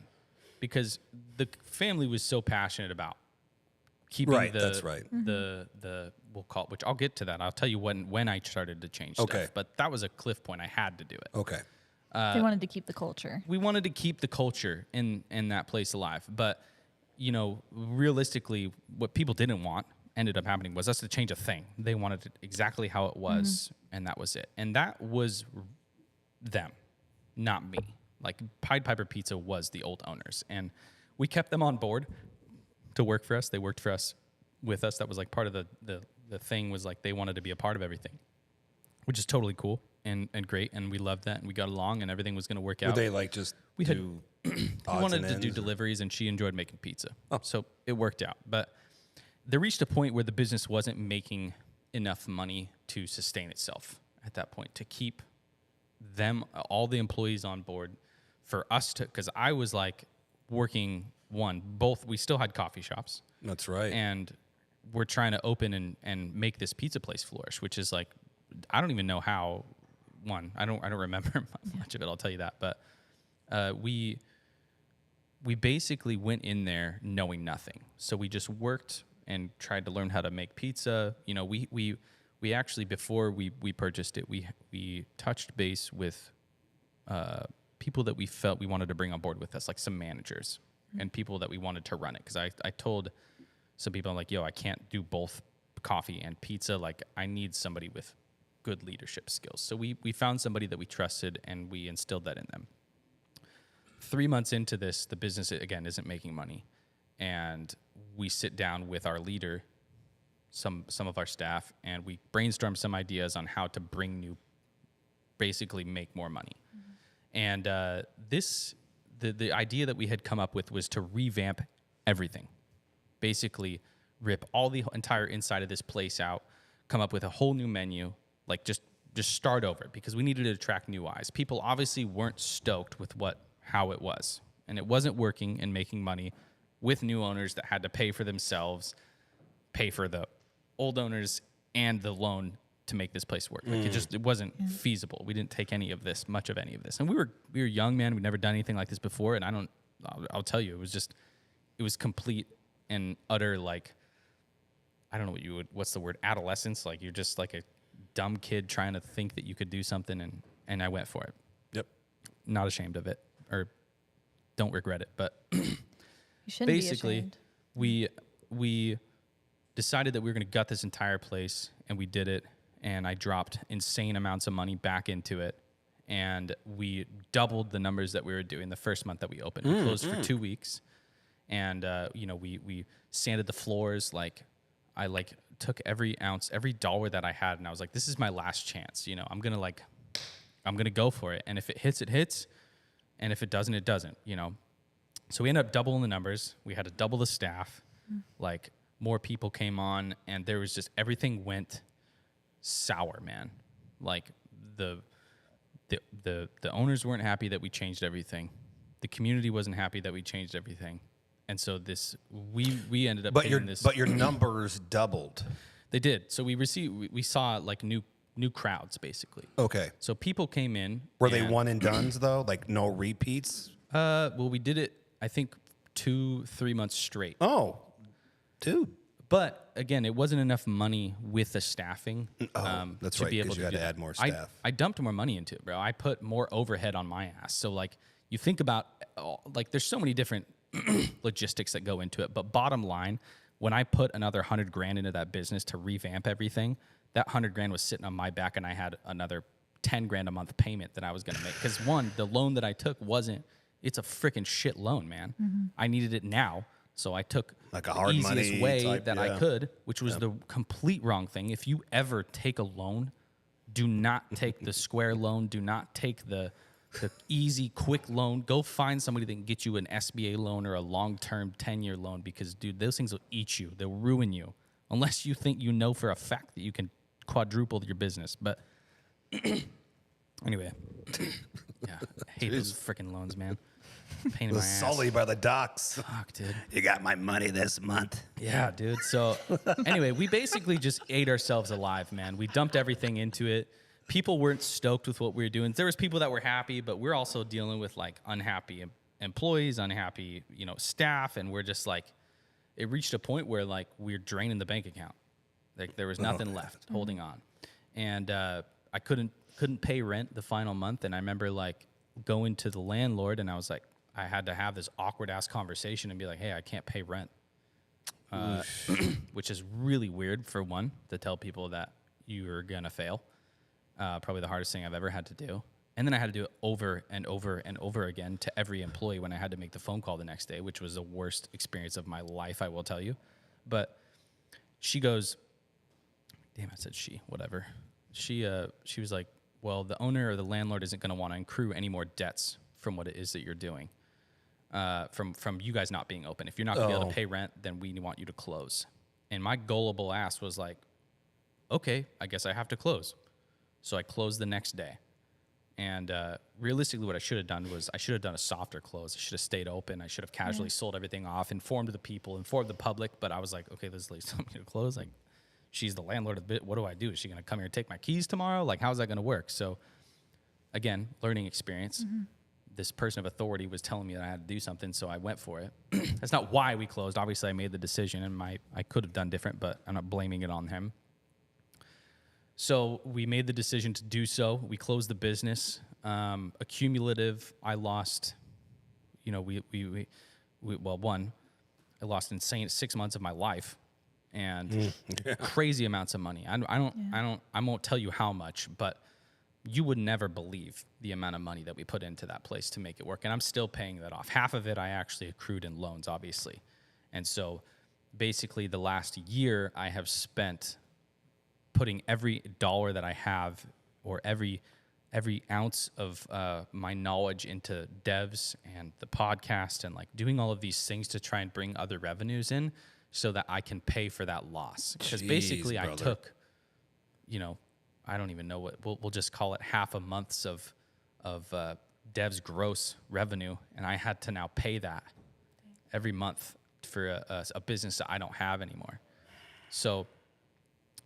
D: because the family was so passionate about keeping
B: Right, that's right.
D: the we'll call it, which I'll get to that. I'll tell you when I started to change
B: Okay.
D: stuff. But that was a cliff point. I had to do it.
B: Okay.
A: They wanted to keep the culture.
D: We wanted to keep the culture in that place alive. But, realistically, what people didn't want ended up happening was us to change a thing. They wanted it exactly how it was, and that was it. And that was them, not me. Like, Pied Piper Pizza was the old owners. And we kept them on board to work for us. They worked for us, with us. That was like part of the the thing was like they wanted to be a part of everything, which is totally cool and great, and we loved that, and we got along, and everything was going to work
B: Would
D: out.
B: they like just
D: We had-
B: do
D: He
B: odds
D: wanted
B: and
D: to do
B: ends?
D: deliveries, and she enjoyed making pizza.
B: Oh.
D: So it worked out. But there reached a point where the business wasn't making enough money to sustain itself at that point, to keep them, all the employees on board, for us to, because I was like working both, we still had coffee shops,
B: That's right.
D: and we're trying to open and make this pizza place flourish, which is like, I don't even know how. I don't remember much of it, I'll tell you that. But we basically went in there knowing nothing. So we just worked and tried to learn how to make pizza. You know, we actually, before we purchased it, we touched base with people that we felt we wanted to bring on board with us, like some managers and people that we wanted to run it. Because I told some people, I'm like, yo, I can't do both coffee and pizza. Like, I need somebody with good leadership skills. So we found somebody that we trusted, and we instilled that in them. 3 months into this, the business, again, isn't making money. And we sit down with our leader, some of our staff, and we brainstorm some ideas on how to basically make more money. And the idea that we had come up with was to revamp everything. Basically, rip all the entire inside of this place out, come up with a whole new menu, like just start over, because we needed to attract new eyes. People obviously weren't stoked with how it was, and it wasn't working and making money with new owners that had to pay for themselves, pay for the old owners and the loan to make this place work. Like it wasn't feasible. We didn't take much of any of this. And we were young, man. We'd never done anything like this before. And I'll tell you, it was complete and utter, like, I don't know what's the word, adolescence. Like, you're just like a dumb kid trying to think that you could do something. And I went for it.
B: Yep.
D: Not ashamed of it, or don't regret it. But
A: You shouldn't
D: basically,
A: be ashamed.
D: we decided that we were going to gut this entire place, and we did it. And I dropped insane amounts of money back into it, and we doubled the numbers that we were doing the first month that we opened. We closed for 2 weeks, and we sanded the floors. Like, I took every ounce, every dollar that I had, and I was like, this is my last chance. You know, I'm gonna go for it, and if it hits, it hits, and if it doesn't, it doesn't. You know, so we ended up doubling the numbers. We had to double the staff. Like, more people came on, and there was just, everything went sour, man. Like, the owners weren't happy that we changed everything. The community wasn't happy that we changed everything. And so we ended up hitting this.
B: But your numbers doubled.
D: They did. So we saw like new crowds, basically.
B: Okay.
D: So people came in.
B: Were they
D: and-
B: one and dones though? Like no repeats?
D: Well, we did it, I think, 2-3 months straight.
B: Oh, dude.
D: But again, it wasn't enough money with the staffing.
B: That's
D: to
B: right,
D: be
B: 'cause
D: able
B: you
D: to
B: had
D: do
B: to
D: that.
B: add more staff.
D: I dumped more money into it, bro. I put more overhead on my ass. So like, you think about, like, there's so many different logistics that go into it. But bottom line, when I put another $100,000 into that business to revamp everything, that $100,000 was sitting on my back, and I had another $10,000 a month payment that I was going to make. Because the loan that I took it's a freaking shit loan, man. I needed it now. So I took
B: Like a
D: the
B: hard
D: easiest
B: money
D: way
B: type,
D: that I
B: yeah.
D: could, which was the complete wrong thing. If you ever take a loan, do not take the square loan. Do not take the easy, quick loan. Go find somebody that can get you an SBA loan or a long-term 10-year loan, because, dude, those things will eat you. They'll ruin you, unless you think you know for a fact that you can quadruple your business. But anyway, yeah, I hate those freaking loans, man. Pain in my ass.
B: Sully by the docks.
D: Fuck, dude.
B: You got my money this month.
D: Yeah, dude. So anyway, we basically just ate ourselves alive, man. We dumped everything into it. People weren't stoked with what we were doing. There was people that were happy, but we're also dealing with like unhappy employees, unhappy, staff, and we're just like, it reached a point where like we're draining the bank account. Like there was nothing left holding on. And I couldn't pay rent the final month, and I remember like going to the landlord, and I was like, I had to have this awkward ass conversation and be like, hey, I can't pay rent. Which is really weird, for one, to tell people that you're going to fail. Probably the hardest thing I've ever had to do. And then I had to do it over and over and over again to every employee when I had to make the phone call the next day, which was the worst experience of my life, I will tell you. But she goes, damn, I said she, whatever. She was like, well, the owner or the landlord isn't going to want to accrue any more debts from what it is that you're doing, from you guys not being open. If you're not going to be able to pay rent, then we want you to close. And my gullible ass was like, okay, I guess I have to close. So I closed the next day. And realistically, what I should have done was I should have done a softer close. I should have stayed open. I should have casually sold everything off, informed the people, informed the public. But I was like, okay, this lady's telling me to close. Like, she's the landlord of the bit. What do I do? Is she going to come here and take my keys tomorrow? Like, how's that going to work? So, again, learning experience. This person of authority was telling me that I had to do something, so I went for it. That's not why we closed. Obviously, I made the decision, and I could have done different, but I'm not blaming it on him. So we made the decision to do so. We closed the business. Accumulative, I lost, you know, I lost insane 6 months of my life and crazy amounts of money. I won't tell you how much, but you would never believe the amount of money that we put into that place to make it work. And I'm still paying that off. Half of it I actually accrued in loans, obviously. And so basically the last year I have spent putting every dollar that I have or every ounce of my knowledge into devs and the podcast and like doing all of these things to try and bring other revenues in so that I can pay for that loss. Because basically I took, you know, I don't even know what, we'll just call it half a month's of devs gross revenue. And I had to now pay that every month for a business that I don't have anymore. So,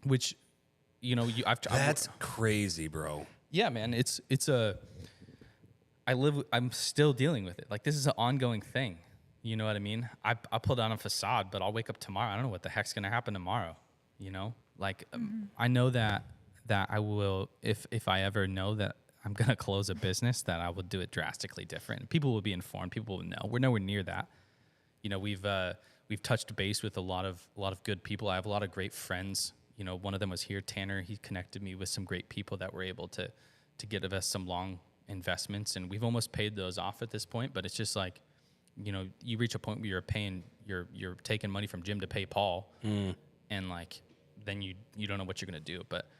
D: which, you know,
B: That's crazy, bro.
D: Yeah, man, I'm still dealing with it. Like, this is an ongoing thing. You know what I mean? I pulled on a facade, but I'll wake up tomorrow. I don't know what the heck's going to happen tomorrow. You know, like, I know that I will, if I ever know that I'm going to close a business, that I will do it drastically different. People will be informed. People will know. We're nowhere near that. You know, we've touched base with a lot of good people. I have a lot of great friends. You know, one of them was here, Tanner. He connected me with some great people that were able to give us some long investments, and we've almost paid those off at this point. But it's just like, you know, you reach a point where you're taking money from Jim to pay Paul, and like then you don't know what you're gonna do. But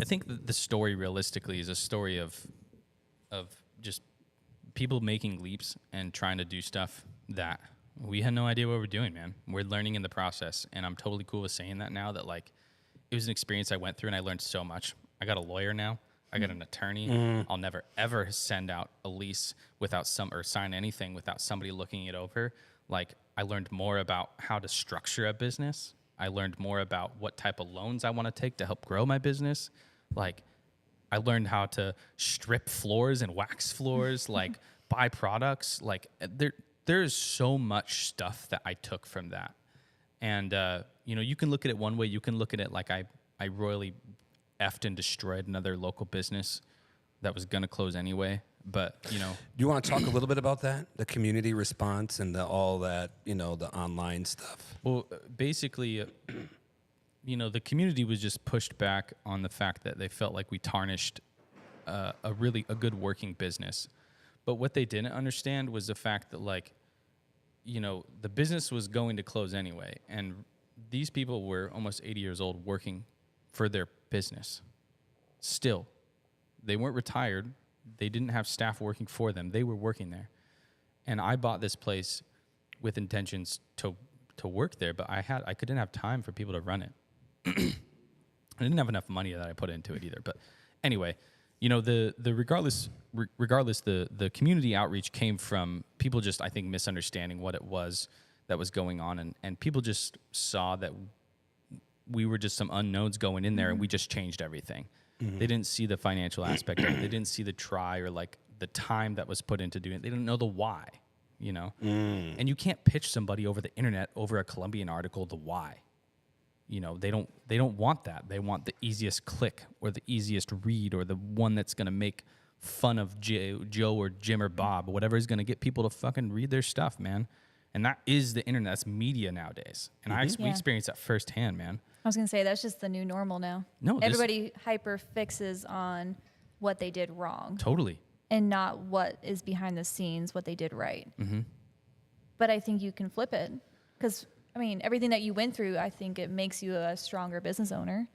D: I think the story realistically is a story of just people making leaps and trying to do stuff that we had no idea what we're doing, man. We're learning in the process, and I'm totally cool with saying that now, that like it was an experience I went through and I learned so much. I got a lawyer now. I got an attorney. I'll never ever send out a lease without or sign anything without somebody looking it over. Like, I learned more about how to structure a business. I learned more about what type of loans I want to take to help grow my business. Like, I learned how to strip floors and wax floors, like buy products. Like, there is so much stuff that I took from that. And, you know, you can look at it one way. You can look at it like I royally effed and destroyed another local business that was going to close anyway. But, you know.
B: Do you want to talk a little bit about that? The community response and all that, you know, the online stuff?
D: Well, basically, you know, the community was just pushed back on the fact that they felt like we tarnished a good working business. But what they didn't understand was the fact that, like, you know, the business was going to close anyway. And these people were almost 80 years old working for their business. Still, they weren't retired. They didn't have staff working for them. They were working there. And I bought this place with intentions to work there, but I couldn't have time for people to run it. I didn't have enough money that I put into it either. But anyway, you know, regardless, the community outreach came from people just, I think, misunderstanding what it was that was going on, and people just saw that we were just some unknowns going in there, and we just changed everything. They didn't see the financial aspect of it. They didn't see the try or like the time that was put into doing it. They didn't know the why, you know. And you can't pitch somebody over the internet, over a Columbian article, the why. You know, they don't want that. They want the easiest click or the easiest read or the one that's going to make fun of Joe or Jim or Bob, or whatever is going to get people to fucking read their stuff, man. And that is the internet. That's media nowadays. And we experienced that firsthand, man.
A: I was going to say, that's just the new normal now.
D: No,
A: everybody hyper fixes on what they did wrong.
D: Totally.
A: And not what is behind the scenes, what they did right. But I think you can flip it because, I mean, everything that you went through, I think it makes you a stronger business owner.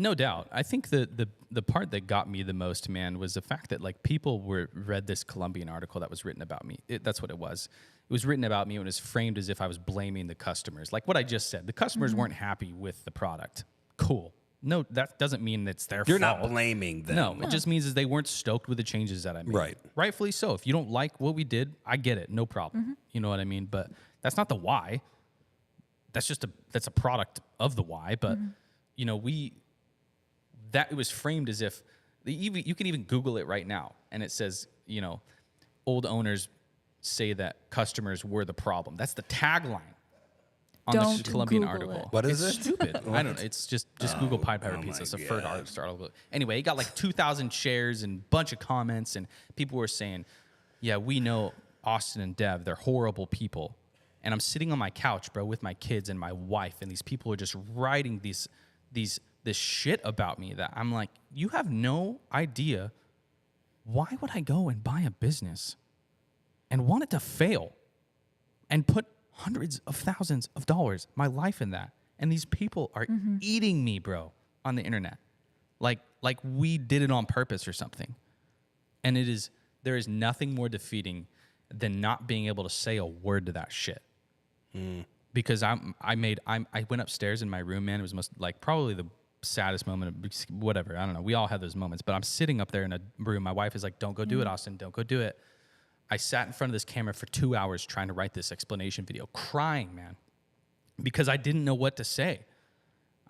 D: No doubt. I think the part that got me the most, man, was the fact that like people read this Columbian article that was written about me. That's what it was. It was written about me and it was framed as if I was blaming the customers. Like what I just said, the customers weren't happy with the product. Cool. No, that doesn't mean it's their
B: You're
D: fault.
B: not blaming them.
D: No, it just means is they weren't stoked with the changes that I made.
B: Right.
D: Rightfully so. If you don't like what we did, I get it. No problem. You know what I mean? But that's not the why. That's just that's a product of the why. But you know, it was framed as if you can even Google it right now, and it says, you know, old owners say that customers were the problem. That's the tagline on
A: Don't
D: the Columbian
A: Google
D: article.
A: it.
B: What is
D: It's
B: it?
D: stupid. I don't know. It's just Google Pied Piper
B: oh
D: Pizza.
B: my
D: It's a third
B: God.
D: article. Anyway, it got like 2,000 shares and a bunch of comments, and people were saying, yeah, we know Austin and Dev, they're horrible people. And I'm sitting on my couch, bro, with my kids and my wife, and these people are just writing this shit about me that I'm like, you have no idea. Why would I go and buy a business and want it to fail and put hundreds of thousands of dollars, my life in that? And these people are eating me, bro, on the internet. Like we did it on purpose or something. And there is nothing more defeating than not being able to say a word to that shit. Because I went upstairs in my room, man. It was probably the saddest moment of whatever. I don't know. We all have those moments, but I'm sitting up there in a room. My wife is like, don't go do it, Austin. Don't go do it. I sat in front of this camera for 2 hours trying to write this explanation video, crying, man, because I didn't know what to say.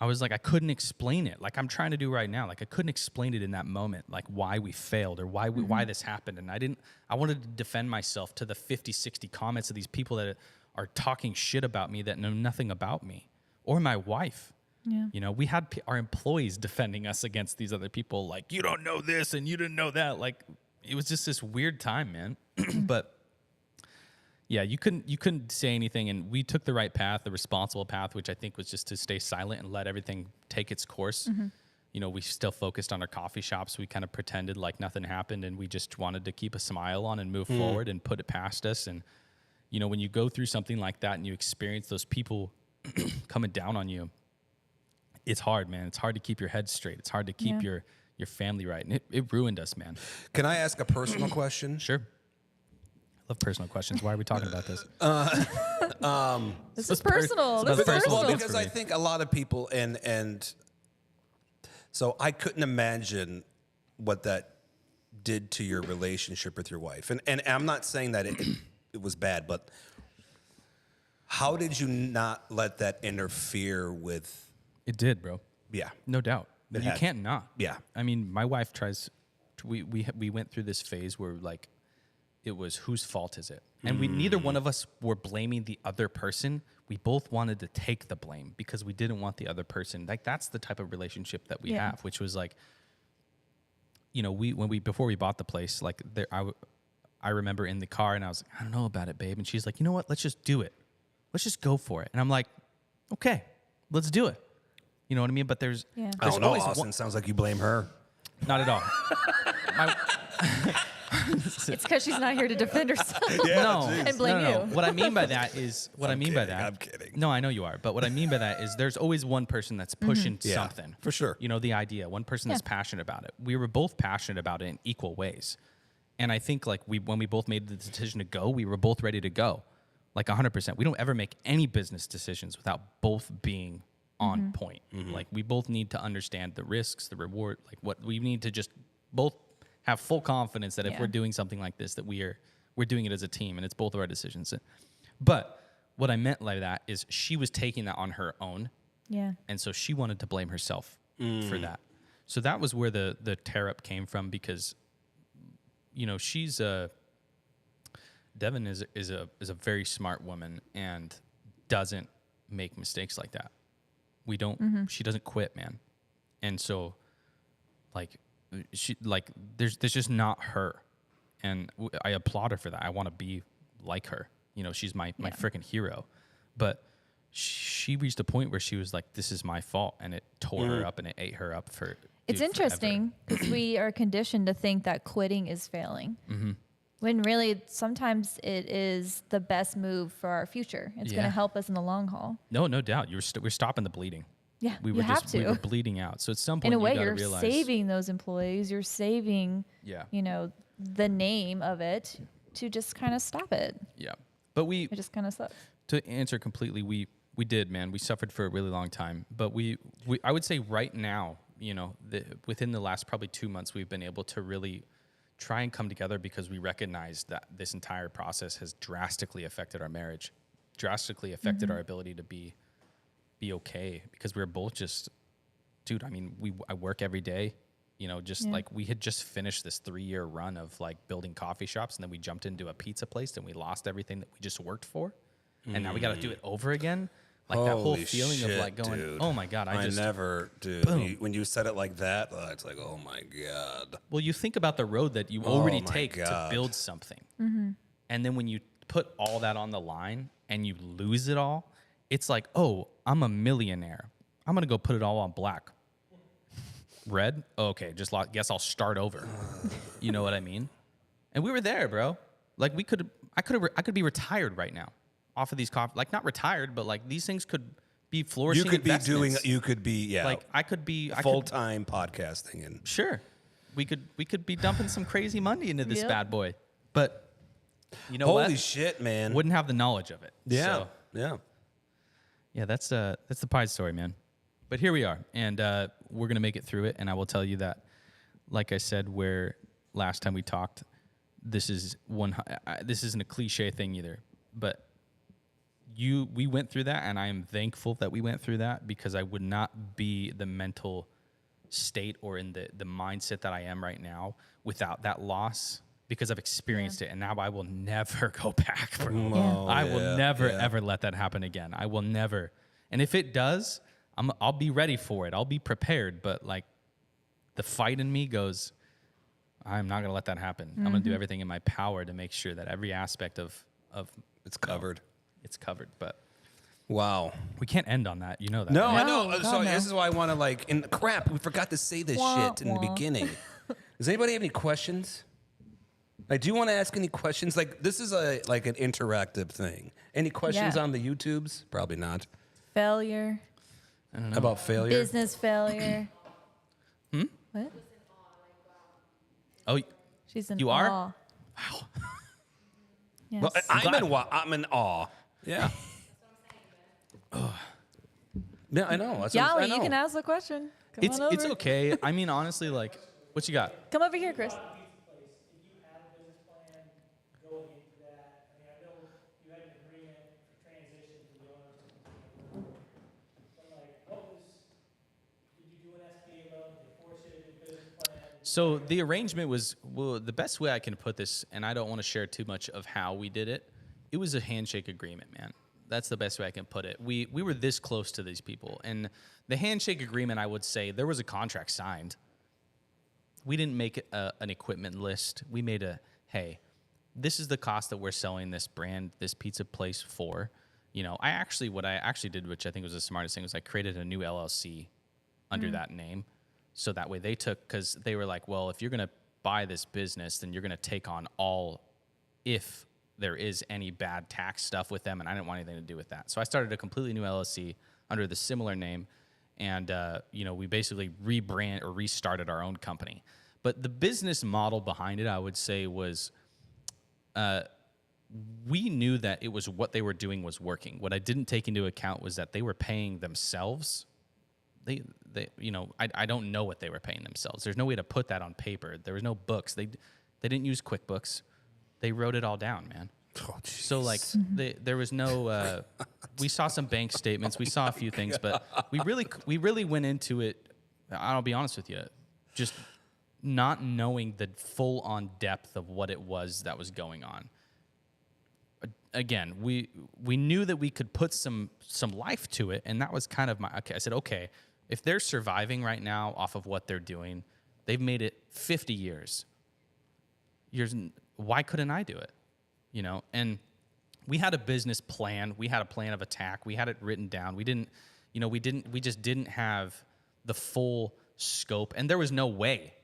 D: I was like, I couldn't explain it like I'm trying to do right now. Like I couldn't explain it in that moment, like why we failed or why this happened. And I wanted to defend myself to the 50, 60 comments of these people that are talking shit about me that know nothing about me or my wife.
A: Yeah.
D: You know, we had our employees defending us against these other people. Like, you don't know this and you didn't know that. Like, it was just this weird time, man. But yeah, you couldn't say anything. And we took the right path, the responsible path, which I think was just to stay silent and let everything take its course. You know, we still focused on our coffee shops. We kind of pretended like nothing happened and we just wanted to keep a smile on and move forward and put it past us. And, you know, when you go through something like that and you experience those people coming down on you, it's hard, man. It's hard to keep your head straight. It's hard to keep your family right. And it ruined us, man.
B: Can I ask a personal question?
D: Sure. I love personal questions. Why are we talking about this?
A: This is personal. This is
D: personal.
A: personal.
B: Well, because
D: for
B: I
D: me.
B: think a lot of people and so I couldn't imagine what that did to your relationship with your wife. And I'm not saying that it was bad, but how did you not let that interfere with?
D: It did, bro.
B: Yeah.
D: No doubt.
B: It
D: You
B: had-
D: can't not.
B: Yeah.
D: I mean, my wife tries. We went through this phase where like it was whose fault is it, and neither one of us were blaming the other person. We both wanted to take the blame because we didn't want the other person. Like that's the type of relationship that we
A: Yeah.
D: have, which was like, you know, before we bought the place, like I remember in the car and I was like, I don't know about it, babe, and she's like, you know what? Let's just do it. Let's just go for it. And I'm like, okay, let's do it. You know what I mean? But there's
A: Yeah.
B: I don't know,
D: always
B: Austin. Sounds like you blame her.
D: not at all.
A: It's because she's not here to defend herself.
D: No,
A: And blame
D: no.
A: you.
D: What I mean by that is
B: I'm kidding.
D: No, I know you are, but what I mean by that is there's always one person that's pushing
B: Yeah,
D: something
B: for sure.
D: You know, the idea. One person that's
A: Yeah.
D: passionate about it. We were both passionate about it in equal ways, and I think like when we both made the decision to go, we were both ready to go, like 100%. We don't ever make any business decisions without both being on point. Like we both need to understand the risks, the reward. Like what we need to just both have full confidence that if
A: Yeah.
D: we're doing something like this, that we're doing it as a team, and it's both of our decisions. But what I meant like that is she was taking that on her own,
A: Yeah.
D: and so she wanted to blame herself for that. So that was where the tear up came from, because you know Devin is a very smart woman and doesn't make mistakes like that. We don't. She doesn't quit, man. And so, like, there's just not her, and I applaud her for that. I want to be like her. You know, she's my freaking hero. But she reached a point where she was like, "This is my fault," and it tore her up and it ate her up for.
A: It's
D: forever.
A: interesting because we are conditioned to think that quitting is failing. When really, sometimes it is the best move for our future. It's going
D: Yeah.
A: to help us in the long haul.
D: No doubt. We're stopping the bleeding.
A: Yeah,
D: we
A: you
D: were
A: have
D: just we
A: to.
D: were bleeding out. So at some point
A: In a way,
D: you got to
A: you're
D: realize
A: saving those employees. You're saving,
D: Yeah.
A: you know, the name of it to just kind of stop it.
D: Yeah. But
A: It just kind of sucks.
D: to answer completely, we did, man. We suffered for a really long time, but we I would say right now, you know, within the last probably 2 months, we've been able to really try and come together because we recognize that this entire process has drastically affected our marriage, drastically affected our ability to be okay, because we were both just, dude. I mean, I work every day. You know, just
A: Yeah.
D: like we had just finished this 3-year run of like building coffee shops, and then we jumped into a pizza place and we lost everything that we just worked for. And now we got to do it over again. Like that whole
B: Holy
D: feeling of
B: shit,
D: like going,
B: dude.
D: oh my God, I just,
B: never, dude.
D: Boom.
B: When you said it like that, it's like, oh my God.
D: well, you think about the road that you already
B: my
D: take to
B: God.
D: build something. And then when you put all that on the line and you lose it all, it's like, oh, I'm a millionaire. I'm going to go put it all on black. Red? Okay, just guess I'll start over. You know what I mean? And we were there, bro. Like I could be retired right now off of these coffee, like not retired, but like these things could be flourishing.
B: You could be
D: investments.
B: like
D: I could be
B: full-time podcasting and
D: Sure, we could be dumping some crazy money into this
A: Yep.
D: bad boy, but you know
B: holy
D: what?
B: shit, man.
D: Wouldn't have the knowledge of it.
B: Yeah.
D: So,
B: Yeah.
D: yeah, that's the pie story, man. But here we are, and we're gonna make it through it. And I will tell you that, like I said, where last time we talked, this is this isn't a cliche thing either, but we went through that, and I am thankful that we went through that, because I would not be the mental state or in the mindset that I am right now without that loss, because I've experienced it, and now I will never go back, bro.
B: Oh,
D: I will
B: yeah,
D: never
B: yeah.
D: ever let that happen again. I will never. And if it does, I'll be ready for it. I'll be prepared. But like, the fight in me goes, I'm not gonna let that happen. I'm gonna do everything in my power to make sure that every aspect of
B: It's covered.
D: it's covered. But
B: Wow.
D: we can't end on that. You know that.
B: No,
D: right?
B: I know.
A: God,
B: So
A: no.
B: this is why I want to crap. We forgot to say this
A: Wah,
B: shit in the
A: wah.
B: beginning. Does anybody have any questions? Like, do you want to ask any questions? Like, this is an interactive thing. Any questions
A: Yeah.
B: on the YouTubes? Probably not.
A: Failure,
B: About failure?
A: business failure. What?
D: Oh,
A: She's in
D: You are?
A: awe. Wow. Yes.
B: Well, I'm in awe. Yeah. Yeah, I know. That's what I
A: Yali,
B: know.
A: you can ask the question. Come
D: it's
A: on over.
D: okay. I mean, honestly, like, what you got?
A: Come over here, Chris.
E: If you have a business plan going into that, I mean, I know you had an agreement for transition to the owner. But like, did you do an SBA loan? Did they force you to do business plan?
D: So the arrangement was, well, the best way I can put this, and I don't want to share too much of how we did it. It was a handshake agreement, man. That's the best way I can put it. We were this close to these people, and the handshake agreement, I would say, there was a contract signed. We didn't make an equipment list. We made hey, this is the cost that we're selling this brand, this pizza place for. You know, what I actually did, which I think was the smartest thing, was I created a new LLC under that name. So that way because they were like, well, if you're going to buy this business, then you're going to take on all, if there is any bad tax stuff with them. And I didn't want anything to do with that. So I started a completely new LLC under the similar name. And, we basically restarted our own company. But the business model behind it, I would say, was we knew that it was what they were doing was working. What I didn't take into account was that they were paying themselves. I don't know what they were paying themselves. There's no way to put that on paper. There was no books. They didn't use QuickBooks. They wrote it all down, man.
B: Oh,
D: So like there was no. We saw some bank statements. We saw a few things, but we really went into it. I'll be honest with you, just not knowing the full on depth of what it was that was going on. Again, we knew that we could put some life to it, and that was kind of I said, okay, if they're surviving right now off of what they're doing, they've made it 50 years. Why couldn't I do it? You know, and we had a business plan. We had a plan of attack. We had it written down. We just didn't have the full scope, and there was no way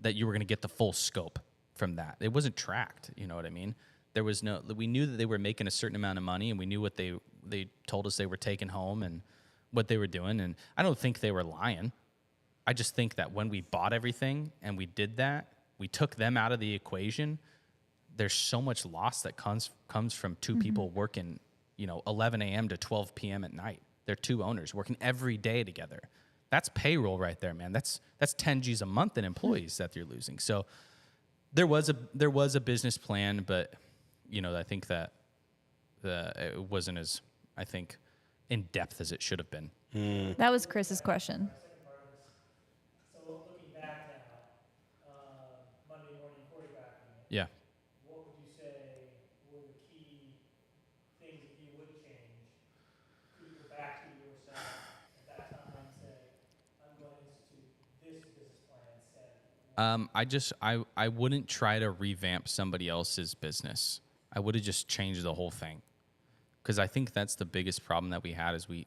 D: that you were going to get the full scope from that. It wasn't tracked. You know what I mean? We knew that they were making a certain amount of money, and we knew what they told us they were taking home, and what they were doing, and I don't think they were lying. I just think that when we bought everything and we did that, we took them out of the equation. There's so much loss that comes from two people working, 11 a.m. to 12 p.m. at night. They're two owners working every day together. That's payroll right there, man. That's 10 G's a month in employees that you're losing. So there was a business plan, but I think that it wasn't as, I think, in depth as it should have been.
A: That was Chris's question.
E: So looking back now, Monday morning quarterbacking,
D: Yeah.
E: what would you say were the key things that you would change? Could you go back to yourself at that time and say, I'm going to institute this business plan instead?
D: I wouldn't try to revamp somebody else's business. I would have just changed the whole thing. Because I think that's the biggest problem that we had is we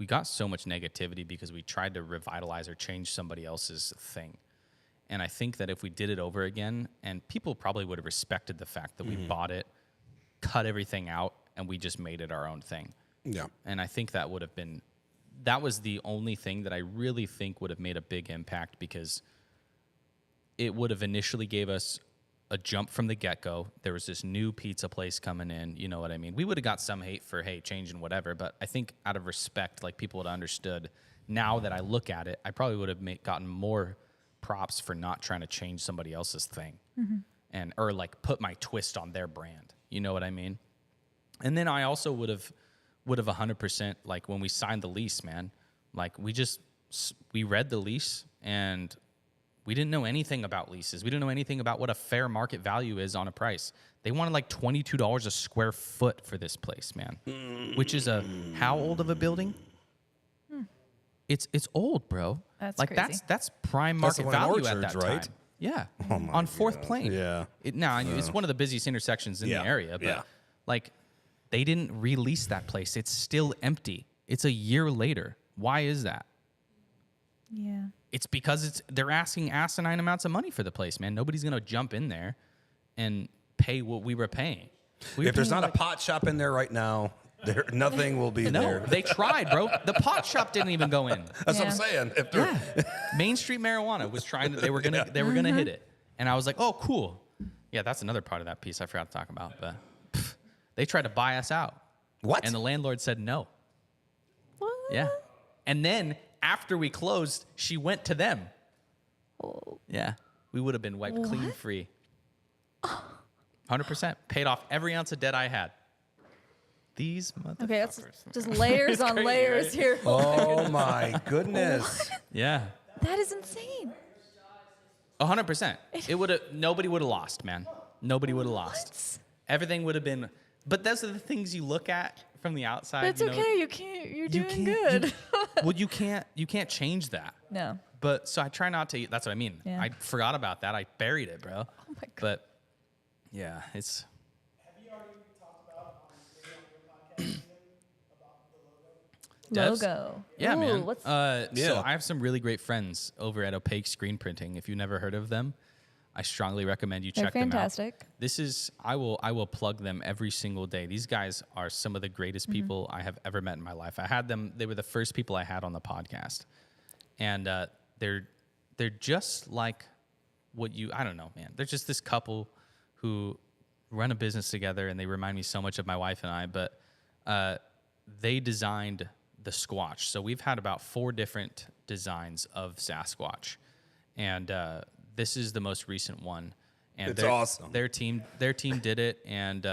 D: got so much negativity because we tried to revitalize or change somebody else's thing. And I think that if we did it over again, and people probably would have respected the fact that we bought it, cut everything out, and we just made it our own thing.
B: Yeah.
D: And I think that was the only thing that I really think would have made a big impact, because it would have initially gave us a jump from the get-go. There was this new pizza place coming in, you know what I mean? We would have got some hate for, hey, changing whatever, but I think out of respect, like, people would have understood. Now that I look at it, I probably would have gotten more props for not trying to change somebody else's thing or like put my twist on their brand. You know what I mean? And then I also would have 100%, like, when we signed the lease, man, like, we read the lease and we didn't know anything about leases. We didn't know anything about what a fair market value is on a price. They wanted like $22 a square foot for this place, man, which is how old of a building? It's old, bro.
A: That's
D: like
A: crazy.
D: that's prime
B: That's the
D: market
B: one in
D: value at
B: Orchards,
D: that
B: right?
D: time. Yeah,
B: Oh my
D: on Fourth
B: God.
D: Plain.
B: Yeah.
D: It's one of the busiest intersections in
B: Yeah.
D: the area, but
B: Yeah.
D: like, they didn't release that place. It's still empty. It's a year later. Why is that?
A: Yeah.
D: It's because they're asking asinine amounts of money for the place, man. Nobody's gonna jump in there and pay what we were paying.
B: If there's not a pot shop in there right now, nothing will be
D: No,
B: there.
D: they tried, bro. The pot shop didn't even go in.
B: That's what
A: Yeah.
B: I'm saying. If they're,
D: Main Street Marijuana was trying to. They were gonna hit it, and I was like, oh, cool. Yeah, that's another part of that piece I forgot to talk about. But they tried to buy us out.
B: What?
D: And the landlord said no.
A: What?
D: Yeah. And then after we closed, she went to them.
A: Oh.
D: Yeah. We would have been wiped clean free. 100%. Paid off every ounce of debt I had. These motherfuckers.
A: Okay, that's just layers on
D: crazy,
A: layers
D: right?
A: here.
B: oh my goodness.
D: Yeah.
A: That is insane.
D: 100%. Nobody would have lost, man. Nobody would have lost. Everything would have been, but those are the things you look at from the outside.
A: But it's
D: you know.
A: okay. You can't. You're
D: You
A: doing
D: can't-
A: good.
D: Well, you can't change that.
A: No.
D: But so I try not to. That's what I mean.
A: Yeah.
D: I forgot about that. I buried it, bro.
A: Oh my God.
D: But yeah, it's.
E: Have you already talked about maybe on your podcast about the logo?
D: Devs?
A: Logo.
D: Yeah,
A: Ooh,
D: man.
A: What's
D: So
B: Yeah.
D: I have some really great friends over at Opaque Screen Printing. If you've never heard of them, I strongly recommend you
A: They're
D: check them out.
A: fantastic.
D: This is I will plug them every single day. These guys are some of the greatest people I have ever met in my life. I had them. They were the first people I had on the podcast, and they're just like what you. I don't know, man. They're just this couple who run a business together, and they remind me so much of my wife and I. But they designed the Squatch. So we've had about 4 different designs of Sasquatch, and this is the most recent one. And
B: It's awesome.
D: Their team did it, and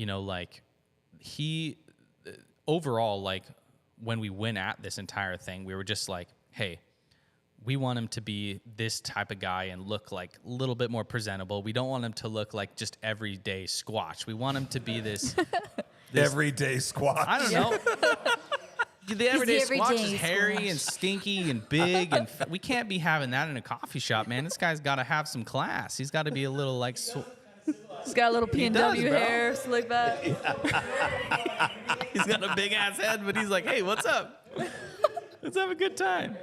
D: like overall, like, when we went at this entire thing, we were just like, hey, we want him to be this type of guy and look like a little bit more presentable. We don't want him to look like just everyday Squatch. We want him to be this
B: Everyday squat.
D: I don't know. The everyday
A: everyday
D: Squatch is hairy
A: Squatch.
D: and stinky and big, and we can't be having that in a coffee shop, man. This guy's got to have some class. He's got to be a little like.
A: He's got a little
D: He does,
A: P&W
D: bro.
A: hair, slick back.
D: He's got a big ass head, but he's like, "Hey, what's up? Let's have a good time."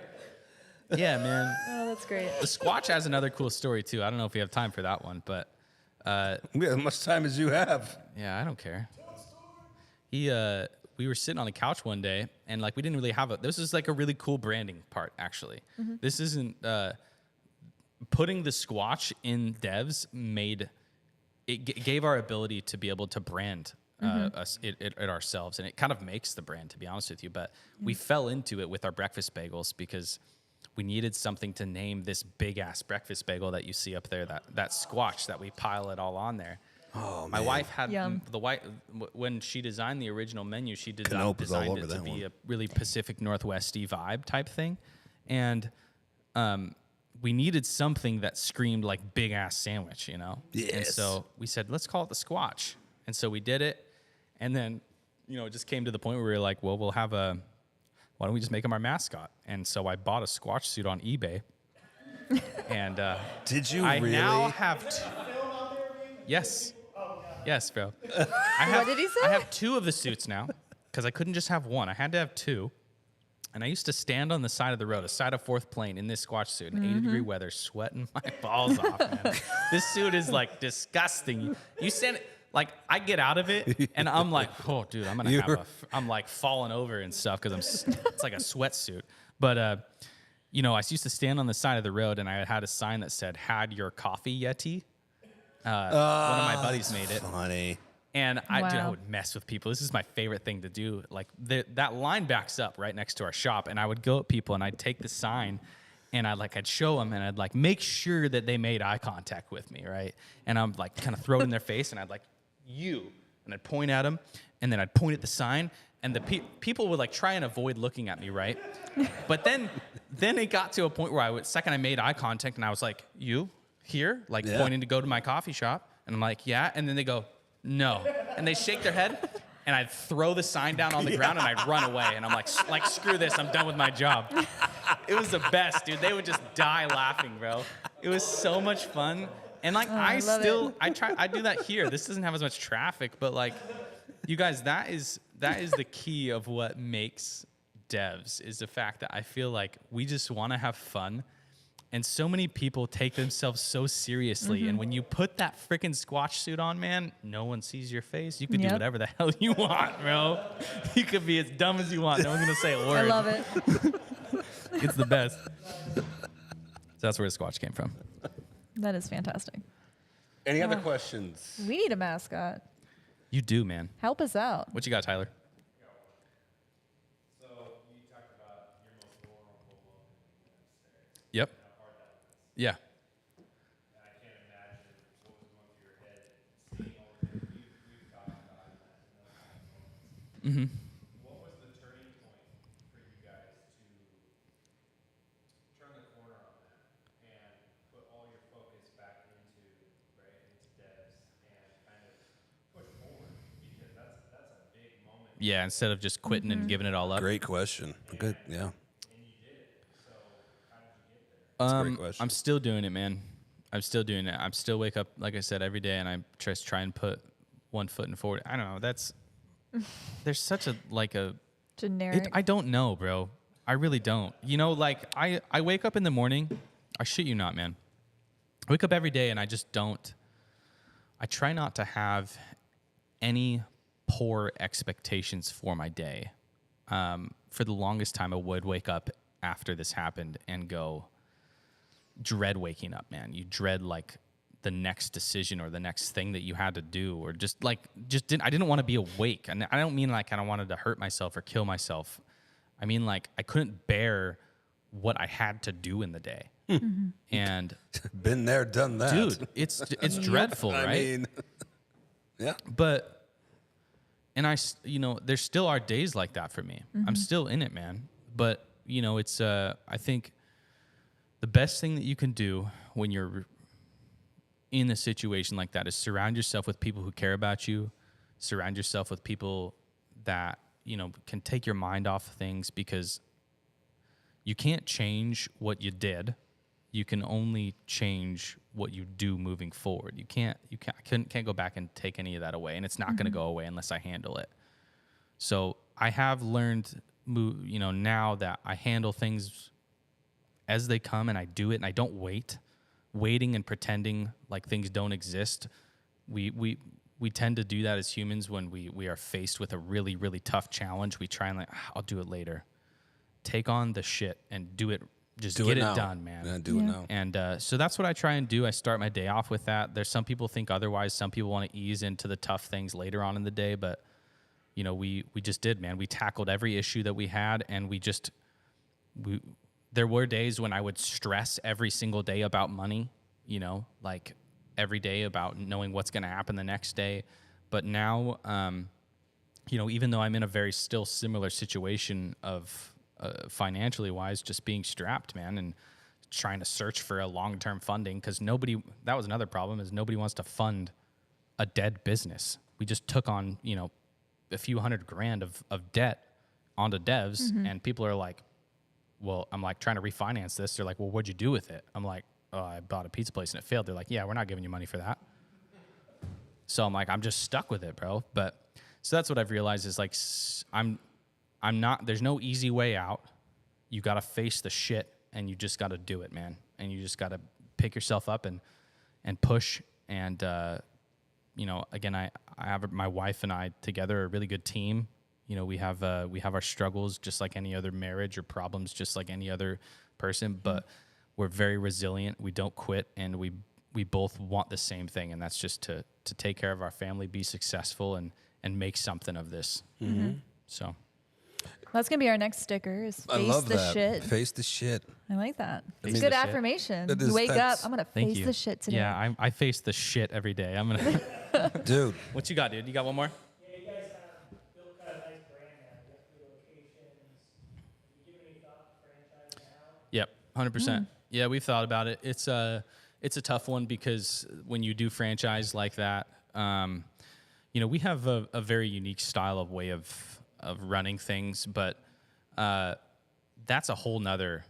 D: Yeah, man.
A: Oh, that's great.
D: The Squatch has another cool story too. I don't know if we have time for that one, but
B: We have as much time as you have.
D: yeah, I don't care. we were sitting on the couch one day, and like we didn't really have this is like a really cool branding part actually. This isn't putting the Squatch in devs made it gave our ability to be able to brand us it ourselves, and it kind of makes the brand, to be honest with you. But we fell into it with our breakfast bagels because we needed something to name this big ass breakfast bagel that you see up there, that Squatch that we pile it all on there.
B: Oh,
D: My
B: man.
D: wife had
A: Yum.
D: when she designed the original menu, she
B: Canopus all
D: designed
B: over
D: it to
B: that
D: be
B: one.
D: a really Pacific Northwesty vibe type thing, and we needed something that screamed like big ass sandwich, you know. And
B: Yes.
D: so we said, let's call it the Squatch, and so we did it, and then it just came to the point where we were like, well, why don't we just make him our mascot? And so I bought a Squatch suit on eBay, and
B: Did you
D: I
B: really?
D: now have. Yes. Yes, bro. What
A: did he say?
D: I have 2 of the suits now because I couldn't just have one. I had to have 2. And I used to stand on the side of the road, a side of 4th plane, in this Squatch suit in 80-degree weather, sweating my balls off, man. This suit is like disgusting. You stand, like, I get out of it and I'm like, oh, dude, I'm gonna have I'm like falling over and stuff because it's like a sweatsuit. But I used to stand on the side of the road and I had a sign that said, "Had your coffee Yeti?" One of my buddies made it.
B: Funny.
D: And I
A: Wow.
D: would mess with people. This is my favorite thing to do. Like that line backs up right next to our shop, and I would go at people and I'd take the sign, and I'd show them, and I'd like make sure that they made eye contact with me, right? And I'm like kind of throw it in their face, and I'd like and I'd point at them, and then I'd point at the sign, and the people would like try and avoid looking at me, right? But then it got to a point where second I made eye contact, and I was like, "You here?" Like
B: Yeah.
D: pointing to go to my coffee shop, and I'm like, "Yeah," and then they go, "No," and they shake their head, and I'd throw the sign down on the ground and I'd run away, and I'm like screw this, I'm done with my job. It was the best, dude. They would just die laughing, bro. It was so much fun, and like
A: I love
D: I do that here. This doesn't have as much traffic, but like, you guys, that is the key of what makes devs, is the fact that I feel like we just want to have fun. And so many people take themselves so seriously. And when you put that freaking Squatch suit on, man, no one sees your face. You can do
A: Yep.
D: whatever the hell you want, bro. You could be as dumb as you want. No one's going to say a word.
A: I love it.
D: It's the best. So that's where the Squatch came from.
A: That is fantastic.
B: Any other questions?
A: We need a mascot.
D: You do, man.
A: Help us out.
D: What you got, Tyler? Yep. Yeah.
F: What was the turning point for you guys to turn the corner on that and put all your focus back into devs and kind of push forward? Because that's a big moment.
D: Yeah, instead of just quitting and giving it all up.
B: Great question. Good. Yeah.
D: Um,
B: a great question.
D: I'm still doing it, man. I'm still doing it. I'm still wake up, like I said, every day, and I just try and put one foot in forward. I don't know. There's such a
A: Generic.
D: I don't know, bro. I really don't. I wake up in the morning. I shit you not, man. I wake up every day, and I just don't. I try not to have any poor expectations for my day. For the longest time, I would wake up after this happened and go, dread waking up, man. You dread like the next decision or the next thing that you had to do, or I didn't want to be awake. And I don't mean like I wanted to hurt myself or kill myself. I mean like I couldn't bear what I had to do in the day. And
B: Been there, done that.
D: dude, it's dreadful, right?
B: I mean, yeah.
D: But, and there still are days like that for me. I'm still in it, man. But, it's, I think the best thing that you can do when you're in a situation like that is surround yourself with people who care about you. Surround yourself with people that, can take your mind off of things, because you can't change what you did. You can only change what you do moving forward. I can't go back and take any of that away, and it's not going to go away unless I handle it. So I have learned, now that I handle things as they come, and I do it, and I don't wait. Waiting and pretending like things don't exist. We we tend to do that as humans when we are faced with a really, really tough challenge. We try and like, I'll do it later. Take on the shit and do it. Just
B: Do
D: get
B: it
D: it
B: now.
D: done, man.
B: Yeah, do it now.
D: And so that's what I try and do. I start my day off with that. There's some people think otherwise. Some people want to ease into the tough things later on in the day, but you know, we just did, man. We tackled every issue that we had, and there were days when I would stress every single day about money, you know, like every day about knowing what's going to happen the next day. But now, you know, even though I'm in a very still similar situation of financially wise, just being strapped, man, and trying to search for a long-term funding, because that was another problem, is nobody wants to fund a dead business. We just took on, you know, a few $100,000 of debt onto devs, and people are like, well, I'm like trying to refinance this. They're like, well, what'd you do with it? I'm like, oh, I bought a pizza place and it failed. They're like, yeah, we're not giving you money for that. So I'm like, I'm just stuck with it, bro. But so that's what I've realized is like, I'm not, there's no easy way out. You got to face the shit and you just got to do it, man. And you just got to pick yourself up and push. And, you know, again, I have my wife and I together a really good team. You know, we have our struggles just like any other marriage, or problems just like any other person, but we're very resilient. We don't quit, and we both want the same thing. And that's just to take care of our family, be successful, and make something of this. So.
A: That's gonna be our next sticker. Is face
B: I love
A: the
B: that.
A: shit.
B: Face the shit.
A: I like that.
D: Face
A: It's good
D: the shit.
A: affirmation.
B: That
A: You
B: is-
A: wake up.
B: that's-
A: I'm gonna
D: Thank
A: face
D: you.
A: the shit today.
D: Yeah, I face the shit every day. I'm gonna.
B: Dude,
D: What you got, dude? You got one more?
E: Yeah, you guys have built kind of a nice brand now. You got 3 locations. Have you given any thought to franchising out?
D: Yep, 100%. Yeah, we've thought about it. It's a tough one because when you do franchise like that, you know, we have a very unique style of way of running things, but that's a whole nother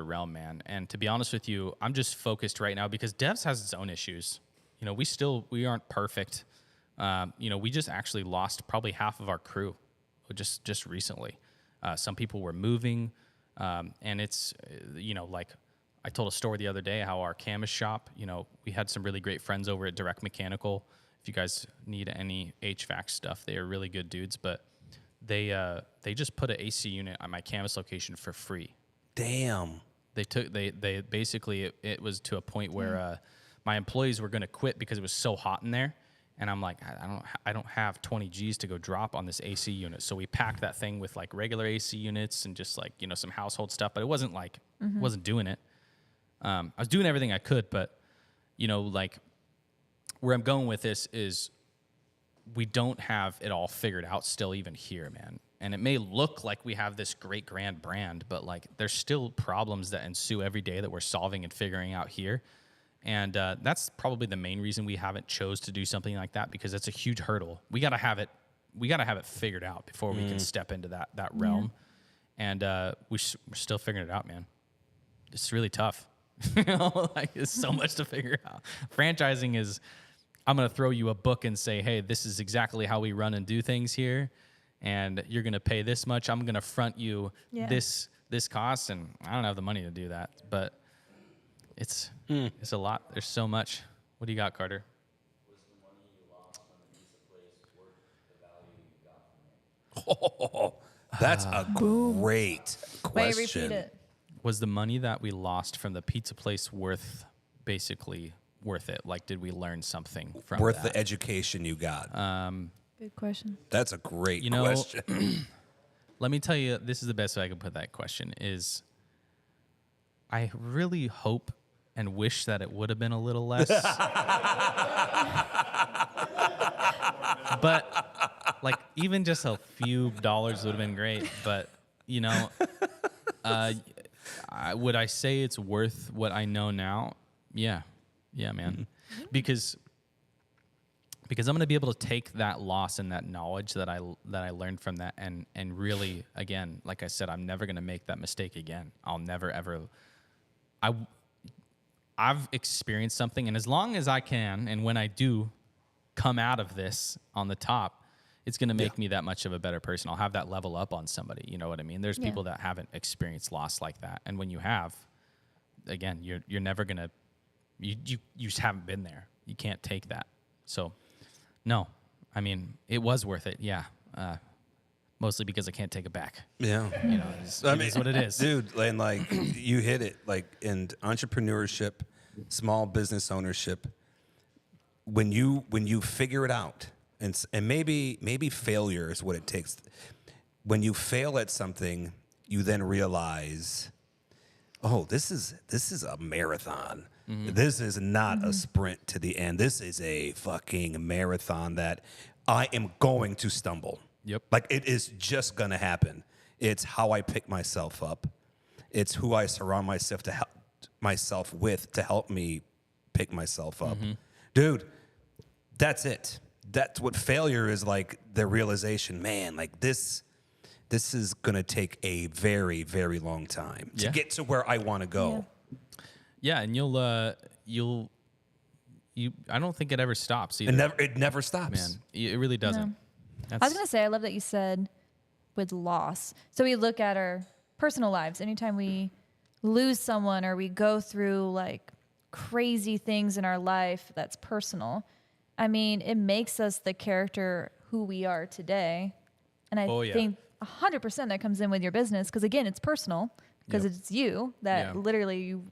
D: realm, man. And to be honest with you, I'm just focused right now because Devs has its own issues. You know, we aren't perfect. You know, we just actually lost probably half of our crew just recently. Some people were moving, and it's, you know, like I told a story the other day how our Camus shop, you know, we had some really great friends over at Direct Mechanical. If you guys need any HVAC stuff, they are really good dudes, but they just put an AC unit on my Camus location for free.
B: damn.
D: They basically, it was to a point where my employees were going to quit because it was so hot in there. And I'm like, I don't have 20 G's to go drop on this AC unit. So we packed that thing with like regular AC units and just like, you know, some household stuff, but it wasn't like, wasn't doing it. I was doing everything I could, but you know, like where I'm going with this is we don't have it all figured out still even here, man. And it may look like we have this great grand brand, but like there's still problems that ensue every day that we're solving and figuring out here. And that's probably the main reason we haven't chose to do something like that, because it's a huge hurdle. We got to have it figured out before we can step into that realm. And we're still figuring it out, man. It's really tough. You know, like it's so much to figure out. Franchising is, I'm going to throw you a book and say, hey, this is exactly how we run and do things here. And you're going to pay this much. I'm going to front you this cost. And I don't have the money to do that, but it's a lot. There's so much. What do you got, Carter?
B: Oh, that's a great
A: Wait,
B: question.
A: repeat it.
D: Was the money that we lost from the pizza place worth it? Like, did we learn something from
B: Worth
D: that?
B: the education you got.
A: Good question.
B: That's a great
D: You know,
B: question.
D: Let me tell you, this is the best way I could put that question is I really hope and wish that it would have been a little less. But like even just a few dollars would have been great. But you know, would I say it's worth what I know now? Yeah, man. Because I'm going to be able to take that loss and that knowledge that I learned from that and really, again, like I said, I'm never going to make that mistake again. I'll never ever. I've experienced something, and as long as I can, and when I do come out of this on the top, it's going to make me that much of a better person. I'll have that level up on somebody. You know what I mean? There's people that haven't experienced loss like that, and when you have, again, you're never going to. You just haven't been there. You can't take that. So No, I mean, it was worth it. Yeah. Mostly because I can't take it back.
B: Yeah.
D: You know, it is what it is.
B: Dude, and like you hit it, like in entrepreneurship, small business ownership, when you figure it out, and maybe failure is what it takes. When you fail at something, you then realize, oh, this is a marathon. This is not a sprint to the end. This is a fucking marathon that I am going to stumble.
D: Yep.
B: Like it is just gonna happen. It's how I pick myself up. It's who I surround myself with to help me pick myself up. Dude, that's it. That's what failure is like, the realization, man, like this is gonna take a very, very long time to
D: Yeah.
B: get to where I wanna go.
D: Yeah, and I don't think it ever stops either.
B: It never stops.
D: Man, it really doesn't.
A: No.
D: That's,
A: I was going to say, I love that you said with loss. So we look at our personal lives. Anytime we lose someone or we go through like crazy things in our life that's personal, I mean, it makes us the character who we are today. And I
D: Oh, yeah.
A: think 100% that comes in with your business because, again, it's personal because
D: Yep.
A: it's you that
D: Yeah.
A: literally you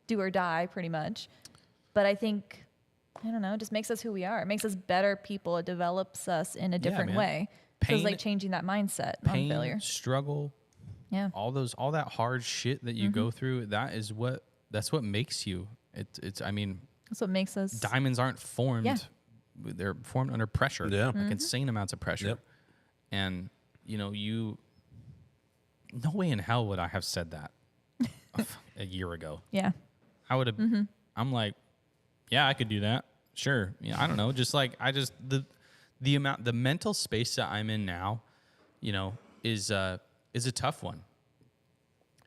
A: do or die pretty much. But I think, I don't know, it just makes us who we are. It makes us better people. It develops us in a different
D: man.
A: way. So it's
D: Pain-
A: like changing that mindset on
D: pain,
A: failure.
D: struggle,
A: Yeah.
D: all that hard shit that you go through, that's what makes you. It's I mean,
A: That's what makes us.
D: diamonds aren't formed.
A: Yeah.
D: They're formed under pressure.
B: Yeah.
D: Like insane amounts of pressure.
B: Yep.
D: And no way in hell would I have said that a year ago.
A: Yeah.
D: I would have. I'm like, yeah, I could do that. Sure. I don't know. Just like the mental space that I'm in now, is a tough one.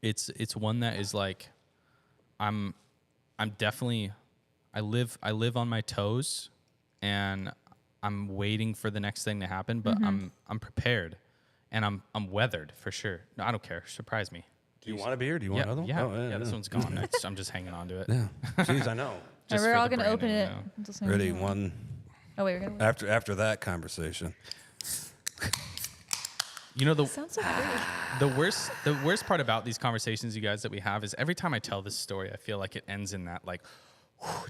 D: It's one that is like, I'm definitely, I live on my toes, and I'm waiting for the next thing to happen. But I'm prepared, and I'm weathered for sure. No, I don't care. Surprise me.
B: Do you want a beer? Do you want
D: Yeah,
B: another one?
D: yeah, This one's gone. I'm just hanging on to it.
B: Yeah. Jeez, I know.
A: And
D: Just
A: we're
D: for
A: all
D: the
A: going to open
D: branding,
A: it.
D: you know.
A: Just gonna-
B: Really, one
A: Oh, wait, we're going to.
B: after that conversation.
A: Sounds so weird.
D: The worst part about these conversations, you guys, that we have is every time I tell this story, I feel like it ends in that like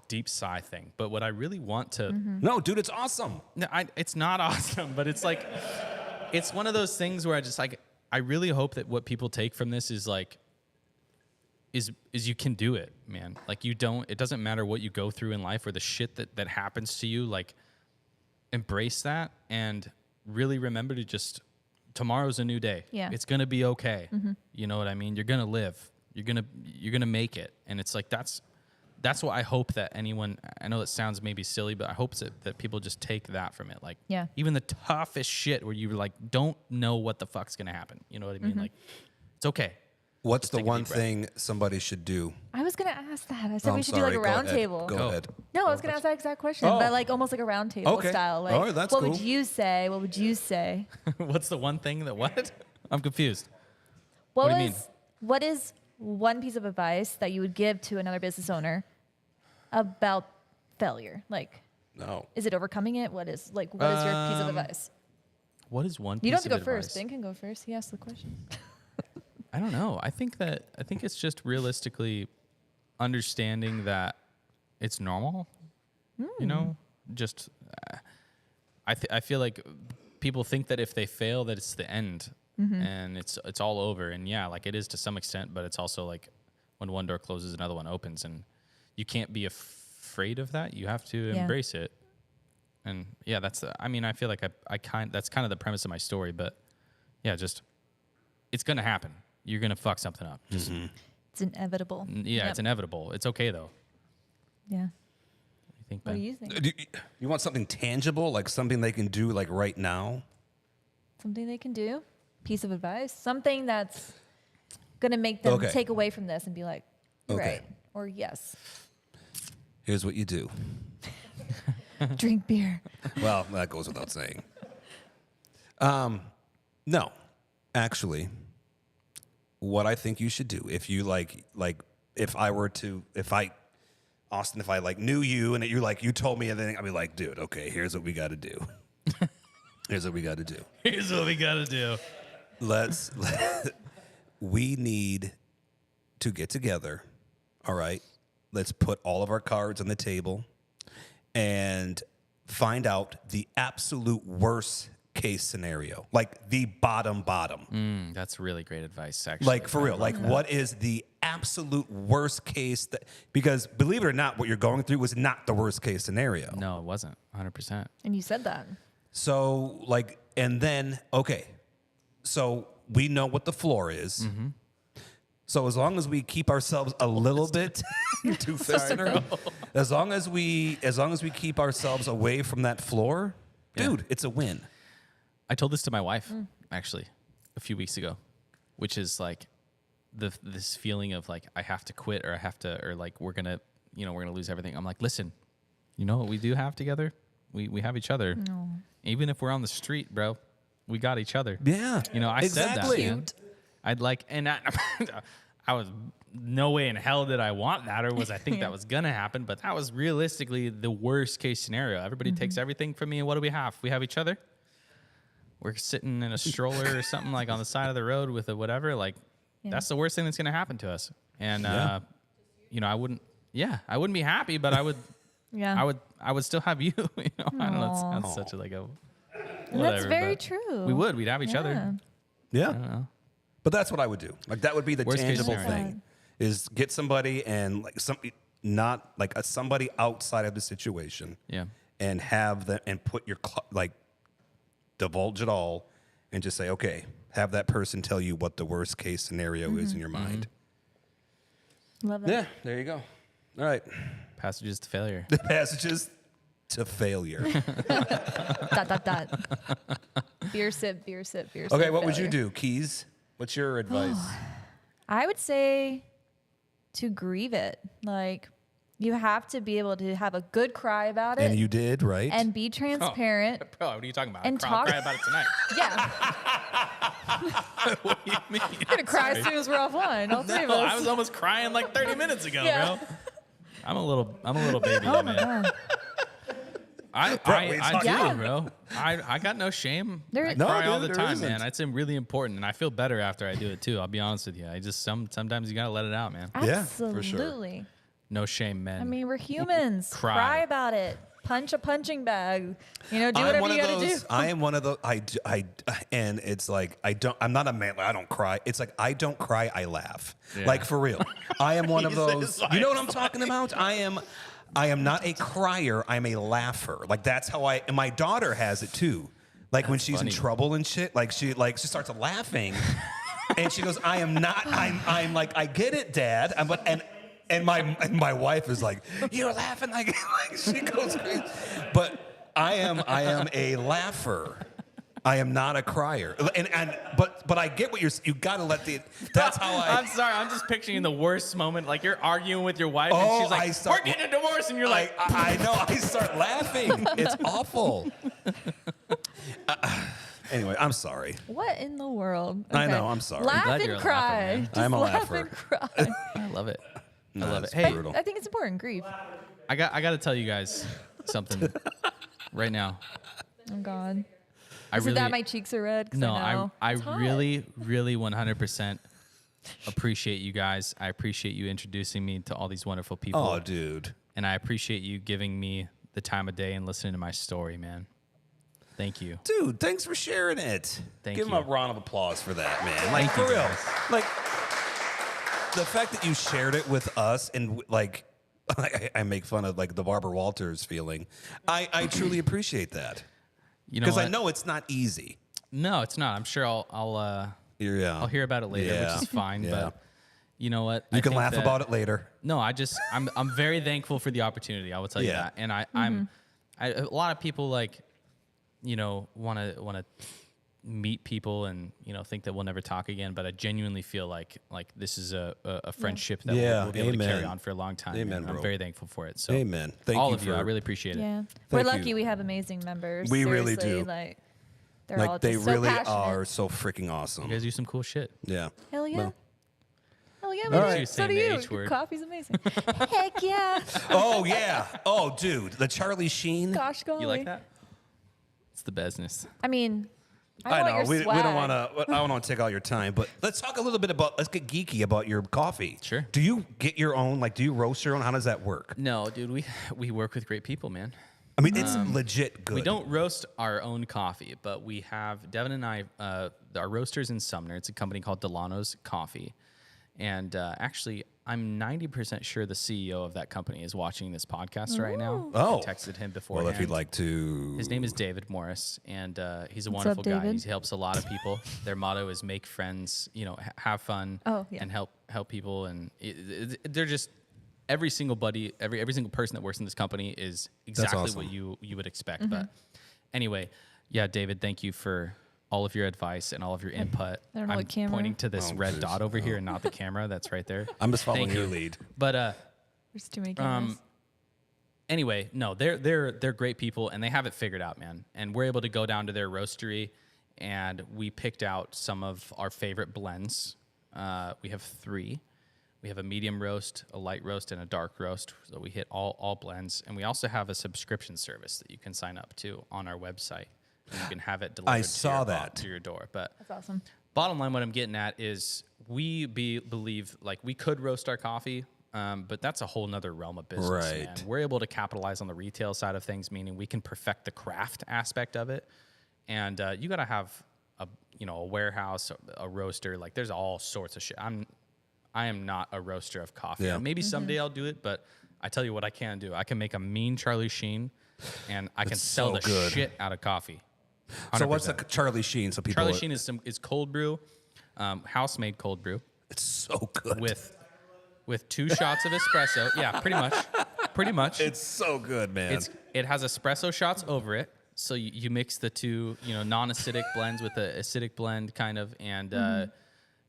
D: deep sigh thing. But what I really want to,
B: No, dude, it's awesome.
D: no, it's not awesome, but it's like, it's one of those things where I just like, I really hope that what people take from this is like, is you can do it, man. Like it doesn't matter what you go through in life or the shit that happens to you, like embrace that and really remember to just, tomorrow's a new day.
A: Yeah.
D: It's going to be okay. You know what I mean? You're going to live. You're going to make it. And it's like, that's what I hope that anyone, I know that sounds maybe silly, but I hope that people just take that from it. Like,
A: Yeah.
D: even the toughest shit where you like don't know what the fuck's going to happen. You know what I mean? Like, it's okay.
B: What's the
D: take a
B: one
D: deep breath.
B: thing somebody should do?
A: I was going to ask that. I said
B: Oh,
A: we
B: I'm
A: should do like
B: sorry.
A: a
B: Go
A: round
B: ahead.
A: table.
B: Go
D: Go.
B: ahead.
A: No, I was going to ask that exact question,
B: Oh.
A: but like almost like a round table
B: Okay.
A: style. Like,
B: All right, that's
A: what
B: cool.
A: would you say? What would you say?
D: What's the one thing that what? I'm confused.
A: What
D: do you mean?
A: What is one piece of advice that you would give to another business owner about failure? Like,
B: No.
A: is it overcoming it? What is your piece of advice?
D: What is one
A: You don't
D: piece
A: have to go
D: of
A: first.
D: advice?
A: Ben can go first. He asked the question.
D: I don't know. I think it's just realistically understanding that it's normal. You know, just I feel like people think that if they fail that it's the end and it's all over. And yeah, like it is to some extent, but it's also like when one door closes, another one opens, and you can't be afraid of that. You have to
A: Yeah.
D: embrace it. And yeah, I feel like that's kind of the premise of my story, but yeah, just it's gonna happen. You're gonna fuck something up. Just,
A: It's inevitable.
D: yeah,
A: Yep.
D: it's inevitable. It's okay though.
A: Yeah.
D: I think.
A: What do
D: Ben?
A: you think?
B: Do you want something tangible, like something they can do like right now?
A: Something they can do? Piece of advice? Something that's gonna make them
B: Okay.
A: take away from this and be like,
B: Okay.
A: right or yes.
B: Here's what you do.
A: Drink beer.
B: Well, that goes without saying. No, actually, what I think you should do, if you if Austin, if I like knew you and you told me everything, I'd be like, dude, okay, here's what we got to do. Here's what we got to do.
D: Here's what we gotta do.
B: We need to get together. All right. Let's put all of our cards on the table and find out the absolute worst case scenario, like the bottom.
D: That's really great advice, actually.
B: Like for real, like what is the absolute worst case because believe it or not, what you're going through was not the worst case scenario.
D: No, it wasn't. 100%.
A: And you said that.
B: So like, and then, okay, so we know what the floor is.
D: Mm-hmm.
B: So as long as we keep ourselves a little bit too fister, as long as we keep ourselves away from that floor, dude, it's a win.
D: I told this to my wife actually a few weeks ago, which is like this feeling of like I have to quit or I have to or like we're gonna lose everything. I'm like, listen, you know what we do have together? We have each other.
A: No.
D: Even if we're on the street, bro, we got each other.
B: Yeah,
D: You know, I
B: exactly.
D: said that. Man. I'd like, and I was no way in hell did I want that or was I think that was gonna happen, but that was realistically the worst case scenario. Everybody takes everything from me, and what do we have? We have each other. We're sitting in a stroller or something like on the side of the road with a whatever. Like, that's the worst thing that's gonna happen to us. And I wouldn't be happy, but I would.
A: Yeah.
D: I would still have you. You know, I don't know. It sounds
A: Aw.
D: such a like a.
A: That's
D: whatever,
A: very
D: but
A: true.
D: We would. We'd have each other.
A: Yeah.
B: Yeah, but that's what I would do. Like that would be the
D: Worst case
B: tangible
D: scenario.
B: thing, is get somebody and like somebody not like somebody outside of the situation.
D: Yeah.
B: And have them and put your divulge it all, and just say, okay, have that person tell you what the worst case scenario is in your mind.
A: Love that.
B: Yeah, there you go. All right,
D: Passages to failure.
B: passages to failure.
A: Dot. Beer sip, beer sip, beer sip.
B: Okay, what would you
A: failure.
B: do, Keys? What's your advice?
A: I would say to grieve it. Like, you have to be able to have a good cry about it
B: And you did, right?
A: and be transparent.
D: Bro, what are you talking about?
A: And
D: Cry about it tonight.
A: Yeah,
D: What do you mean?
A: I'm gonna cry as soon as we're offline. All three of
D: No,
A: us.
D: I was almost crying like 30 minutes ago,
A: Yeah.
D: bro. I'm a little baby,
A: Oh
D: man.
A: my god.
B: Bro,
D: I do,
A: Yeah.
D: bro. I got no shame.
A: There-
D: I
A: No,
D: cry all
B: dude,
D: the
B: there
D: time,
B: isn't.
D: man. It's really important, and I feel better after I do it too. I'll be honest with you. I just sometimes you gotta let it out, man.
B: Yeah, for sure.
A: Absolutely.
D: No shame, men.
A: I mean, we're humans.
D: Cry.
A: Cry about it. Punch a punching bag. You know, do
B: I'm
A: whatever
B: one
A: you
B: of
A: gotta do.
B: those. I am one of those. And it's like I'm not a man. I don't cry. It's like I don't cry. I laugh.
D: Yeah.
B: Like for real. I am one of
D: He
B: those.
D: says,
B: You know what I'm talking about? I am not a crier. I'm a laugher. Like that's how and my daughter has it too. Like when she's
D: funny.
B: in trouble and shit. Like she starts laughing, and she goes, "I am not. I'm like I get it, Dad." And my wife is like, "You're laughing like she goes crazy." But I am a laugher. I am not a crier. But I get what you got to let that's how
D: I'm sorry. I'm just picturing the worst moment. Like you're arguing with your wife, and
B: Oh,
D: she's like, "We're getting a divorce," and you're like,
B: I know. I start laughing. It's awful. Anyway, I'm sorry.
A: What in the world?
B: I know, I'm sorry.
A: Laugh
D: glad
A: and
D: you're a
A: cry.
D: laugher, man.
A: Just
B: I'm a
A: laugh
B: laugher.
A: and cry.
D: "I love it.
B: No,
D: I love it."
B: it's
D: Hey,
B: brutal.
A: I think it's important. Grief.
D: I got to tell you guys something right now.
A: Oh God.
D: I
A: Is it that my cheeks are red? 'Cause
D: No,
A: I know.
D: I
A: It's hot.
D: really 100% appreciate you guys. I appreciate you introducing me to all these wonderful people.
B: Oh, dude.
D: And I appreciate you giving me the time of day and listening to my story, man. Thank you.
B: Dude, thanks for sharing it.
D: Thank
B: Give
D: you.
B: him a round of applause for that, man. Like,
D: Thank you,
B: for real.
D: guys.
B: Like, the fact that you shared it with us and, like, I make fun of, like, the Barbara Walters feeling. I truly appreciate that.
D: You know
B: Because I
D: what?
B: know it's not easy.
D: No, it's not. I'm sure I'll hear about it later,
B: Yeah.
D: which is fine.
B: Yeah.
D: But you know what?
B: You can laugh about it later.
D: No, I'm very thankful for the opportunity. I will tell you
B: Yeah.
D: that. And a lot of people like, want to meet people and think that we'll never talk again. But I genuinely feel like this is a friendship that
B: Yeah,
D: we'll be able to carry
B: amen.
D: on for a long time.
B: Amen,
D: and
B: bro.
D: I'm very thankful for it. So
B: Amen. Thank
D: all
B: you
D: of you, I
B: for-
D: really appreciate it.
A: Yeah. We're
B: Thank
A: lucky
B: you.
A: we have amazing members.
B: We really
A: Seriously,
B: do.
A: Like, they're all
B: Like, they
A: just so
B: really
A: passionate.
B: are so freaking awesome.
D: You guys do some cool shit.
B: Yeah.
A: Hell yeah.
B: Well,
A: Hell Hell yeah,
B: All
A: man.
B: right.
D: You're
A: So
D: saying
A: do
D: the
A: you.
D: H word.
A: Coffee's amazing. Heck yeah.
B: Oh yeah. Oh dude, the Charlie Sheen.
A: Gosh, golly.
D: You like that? It's the business.
A: I mean,
B: I
A: want
B: know
A: your
B: we don't
A: swag.
B: want to. I don't want to take all your time, but let's talk a little bit about. Let's get geeky about your coffee.
D: Sure.
B: Do you get your own? Like, do you roast your own? How does that work?
D: No, dude, we work with great people, man.
B: I mean, it's legit good.
D: We don't roast our own coffee, but we have Devin and I, our roasters in Sumner. It's a company called Delano's Coffee, and actually, I'm 90% sure the CEO of that company is watching this podcast right now.
B: Oh.
D: I texted him before.
B: Well, if you'd like to,
D: His name is David Morris, and he's a
A: What's
D: wonderful
A: up,
D: guy.
A: David?
D: He helps a lot of people. Their motto is "Make friends," have fun,
A: Oh, yeah.
D: and help people. And they're just every single person that works in this company is exactly
B: awesome.
D: what you would expect.
A: Mm-hmm.
D: But anyway, yeah, David, thank you for all of your advice and all of your input.
A: I don't know
D: I'm
A: what camera.
D: pointing to this
B: Oh,
D: red
B: jeez.
D: dot over here and not the camera that's right there.
B: I'm just following
D: Thank
B: your
D: you.
B: lead.
D: But
A: There's too many cameras.
D: anyway, no, they're great people and they have it figured out, man. And we're able to go down to their roastery and we picked out some of our favorite blends. We have 3. We have a medium roast, a light roast, and a dark roast. So we hit all blends. And we also have a subscription service that you can sign up to on our website. And you can have it delivered
B: saw that.
D: to your door. But
A: That's awesome.
D: bottom line, what I'm getting at is we believe like we could roast our coffee, but that's a whole nother realm of business.
B: Right.
D: Man. We're able to capitalize on the retail side of things, meaning we can perfect the craft aspect of it. And you got to have a warehouse, a roaster. Like there's all sorts of shit. I am not a roaster of coffee.
B: Yeah.
D: Maybe someday I'll do it, but I tell you what I can do. I can make a mean Charlie Sheen, and I can
B: That's
D: sell
B: so
D: the
B: good.
D: shit out of coffee.
B: So what's
D: 100%.
B: the Charlie Sheen? So people.
D: Charlie Sheen is cold brew, house made cold brew
B: It's so good.
D: with 2 shots of espresso. Yeah, pretty much.
B: It's so good, man.
D: It has espresso shots over it, so you mix the 2 non-acidic blends with the acidic blend kind of, and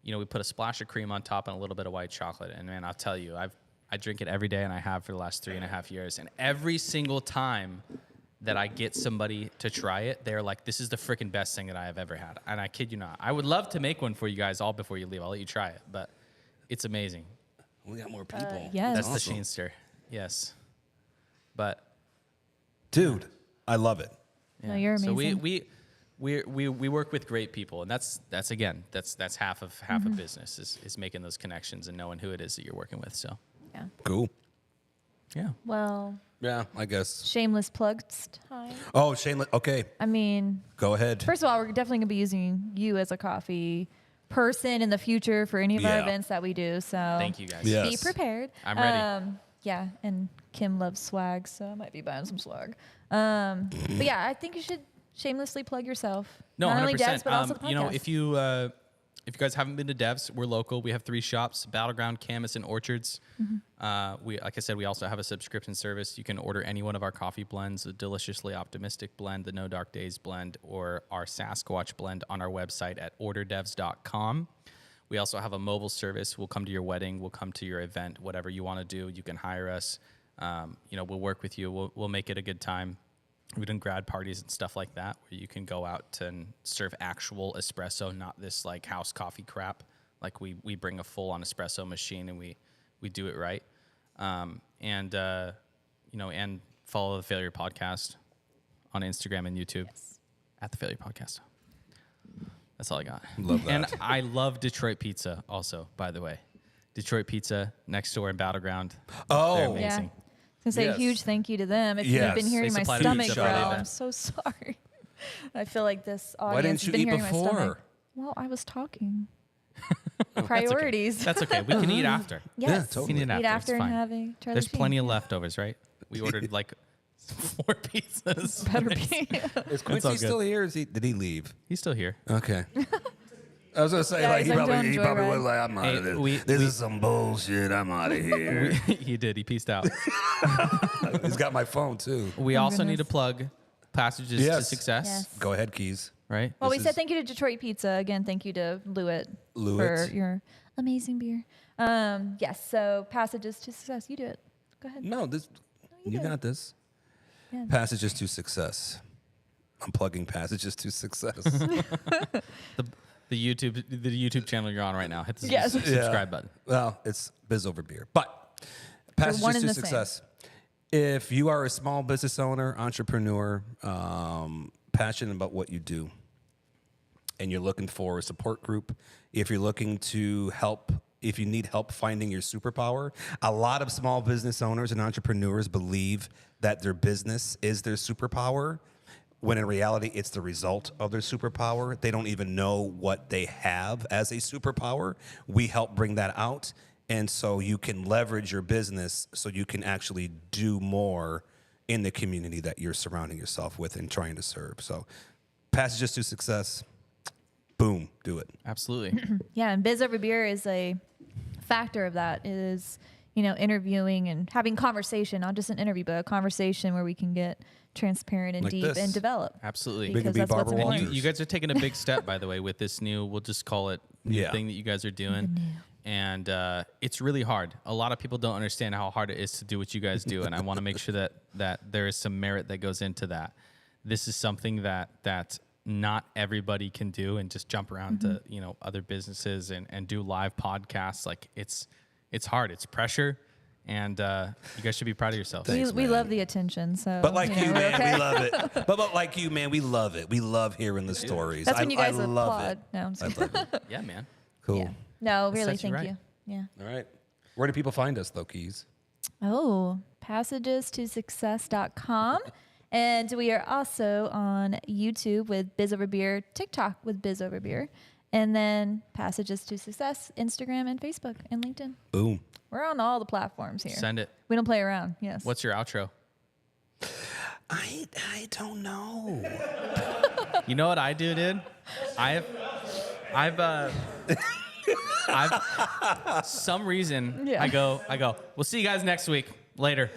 D: we put a splash of cream on top and a little bit of white chocolate. And man, I'll tell you, I drink it every day, and I have for the last 3.5 years. And every single time that I get somebody to try it, they're like, "This is the freaking best thing that I have ever had." And I kid you not. I would love to make one for you guys all before you leave. I'll let you try it, but it's amazing.
B: we got more people.
A: yes.
D: That's the
B: awesome.
D: Sheen stir. Yes. But
B: Dude, I love it.
A: No, you're
D: so
A: amazing.
D: we work with great people, and that's half of a business is making those connections and knowing who it is that you're working with. So
A: Yeah.
B: Cool.
D: yeah,
A: Well,
B: Yeah, I guess.
A: shameless plugs time.
B: Oh, Shane. Okay,
A: I mean,
B: go ahead.
A: first of all, we're definitely going to be using you as a coffee person in the future for any of our
B: Yeah.
A: events that we do. So
D: thank you guys.
B: Yeah.
A: be
B: Yes.
A: prepared.
D: I'm ready.
A: Yeah, and Kim loves swag, so I might be buying some swag. But yeah, I think you should shamelessly plug yourself.
D: No,
A: Not
D: 100%.
A: only Devs, but also the podcast.
D: If you guys haven't been to Devs, we're local. We have 3 shops: Battleground, Camas, and Orchards. Like I said, we also have a subscription service. You can order any one of our coffee blends: the Deliciously Optimistic blend, the No Dark Days blend, or our Sasquatch blend on our website at orderdevs.com. We also have a mobile service. We'll come to your wedding. We'll come to your event. Whatever you want to do, you can hire us. We'll work with you. We'll make it a good time. We've done grad parties and stuff like that where you can go out and serve actual espresso, not this like house coffee crap. Like we bring a full on espresso machine and we do it right. And follow the Failure Podcast on Instagram and YouTube at the Failure Podcast. That's all I got.
B: Love that.
D: And I love Detroit Pizza also, by the way. Detroit Pizza next door in Battleground.
B: Oh.
D: They're
A: Yeah.
D: amazing.
A: I was gonna say
B: Yes.
A: a huge thank you to them. If you've been
B: Yes.
A: hearing
D: They
A: my
D: supplied a
A: stomach
D: pizza
A: growl,
D: for the
A: I'm
D: event.
A: so sorry. I feel like this
B: Why
A: audience
B: didn't
A: has
B: you
A: been
B: eat
A: hearing my stomach.
B: before?
A: Well, I was talking.
D: That's okay.
A: Priorities.
D: That's okay. We can eat after.
A: Yes.
B: Yeah,
D: We
B: totally.
D: can eat after.
A: Eat after
D: it's
A: and
D: fine.
A: have a Charlie
D: There's
A: Sheen.
D: plenty of leftovers, right? We ordered like 4 pizzas.
A: Better be.
B: Is
D: all
B: Quincy
D: good.
B: still here? Did he leave?
D: He's still here.
B: Okay. I was gonna say
A: Yeah,
B: like
A: he's like, "Don't
B: he
A: enjoy
B: probably
A: ride."
B: was like, I'm out
D: Hey,
B: of this.
D: we-
B: This
D: we-
B: is some bullshit. I'm out of here.
D: He did. He pieced out.
B: He's got my phone too.
D: We also need to
A: goodness.
D: plug Passages to
B: Yes.
D: Success,
A: Yes.
B: Go ahead, Keys.
D: right?
A: Well, we
B: This
A: said
B: is-
A: thank you to Detroit Pizza. Again, thank you to Lewitt for
B: Lewitt.
A: your amazing beer. Yes, so Passages to Success. You do it. Go ahead.
B: No, this you
A: do it.
B: got this.
A: Yeah.
B: Passages to Success. I'm plugging Passages to Success.
D: The YouTube channel you're on right now. Hit the
A: Yes.
D: subscribe button.
B: Well, it's Biz Over Beer. But Passages
A: one and
B: to
A: the same.
B: Success. If you are a small business owner, entrepreneur, passionate about what you do, and you're looking for a support group, if you're looking to help, if you need help finding your superpower, a lot of small business owners and entrepreneurs believe that their business is their superpower, when in reality, it's the result of their superpower. They don't even know what they have as a superpower. We help bring that out. And so you can leverage your business so you can actually do more in the community that you're surrounding yourself with and trying to serve. So Passages to Success, boom, do it.
D: Absolutely.
A: Yeah, and Biz Over Beer is a factor of that. It is, interviewing and having conversation, not just an interview, but a conversation where we can get transparent and
B: Like
A: deep
B: this.
A: and develop.
D: Absolutely.
B: We can
A: Because
B: be
A: that's what's
B: Barbara
A: important.
B: Walters.
D: You guys are taking a big step, by the way, with this new, we'll just call it new
B: Yeah.
D: thing that you guys are doing. And it's really hard. A lot of people don't understand how hard it is to do what you guys do. And I want to make sure that there is some merit that goes into that. This is something that not everybody can do and just jump around to, other businesses and do live podcasts. Like it's hard. It's pressure. And you guys should be proud of yourselves.
B: Thanks,
A: we
B: man.
A: love the attention. So,
B: But like you,
A: we're
B: man,
A: okay.
B: we love it. But like you, man, we love it. We love hearing the stories.
A: That's when you guys
B: I love
A: applaud.
B: it.
A: No, I'm just
B: I
A: kidding.
B: love it.
D: Yeah, man.
B: Cool.
A: Yeah. No, really,
D: sets you
A: thank
D: right.
A: you. Yeah.
B: All right. Where do people find us, though, Keys?
A: Oh, passagestosuccess.com. And we are also on YouTube with Biz Over Beer, TikTok with Biz Over Beer, and then Passages to Success, Instagram and Facebook and LinkedIn.
B: Boom.
A: We're on all the platforms here.
D: Send it.
A: We don't play around. Yes.
D: What's your outro?
B: I don't know.
D: You know what I do, dude? I've some reason
A: Yeah.
D: I go, we'll see you guys next week. Later.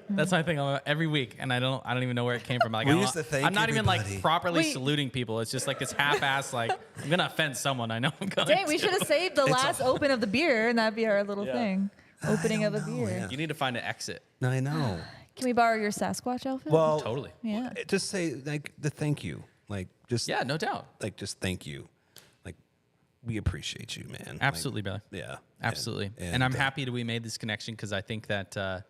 D: That's my thing every week, and I don't even know where it came from. Like,
B: We
D: I don't-
B: used to thank
D: I'm not even
B: everybody.
D: like properly
A: We-
D: saluting people. It's just like this half-ass, like I'm gonna offend someone. I know I'm going.
A: Dang, we
D: to.
A: should have saved the last open of the beer, and that'd be our little thing. Opening of a beer.
B: yeah.
D: You need to find an exit.
B: I know.
A: Can we borrow your Sasquatch outfit?
B: Well,
D: Totally.
A: yeah.
B: just say like the thank you. Like just
D: Yeah, no doubt.
B: like just thank you. Like we appreciate you, man. Like,
D: Absolutely, brother.
B: yeah.
D: Absolutely. And I'm happy that we made this connection because I think that I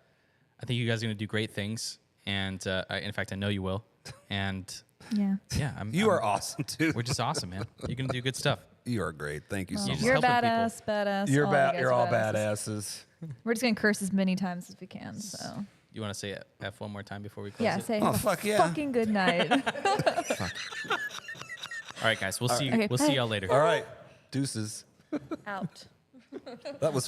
D: think you guys are going to do great things. And in fact, I know you will. And
A: Yeah.
D: yeah,
B: You are awesome too.
D: We're just awesome, man. You're going to do good stuff.
B: You are great. Thank you so
D: just
B: much.
A: You're
D: helping
A: badass, badass.
B: You're
A: all you guys
B: You're
A: are
B: all
A: badasses.
B: badasses.
A: We're just gonna curse as many times as we can. So
D: You want to say F one more time before we close
A: yeah,
D: it?
A: say
B: Oh, fuck yeah.
A: fucking good night.
D: All right, guys. We'll see you.
A: Okay,
D: We'll
A: bye.
D: see y'all later.
B: All right. Deuces.
A: Out.
B: That was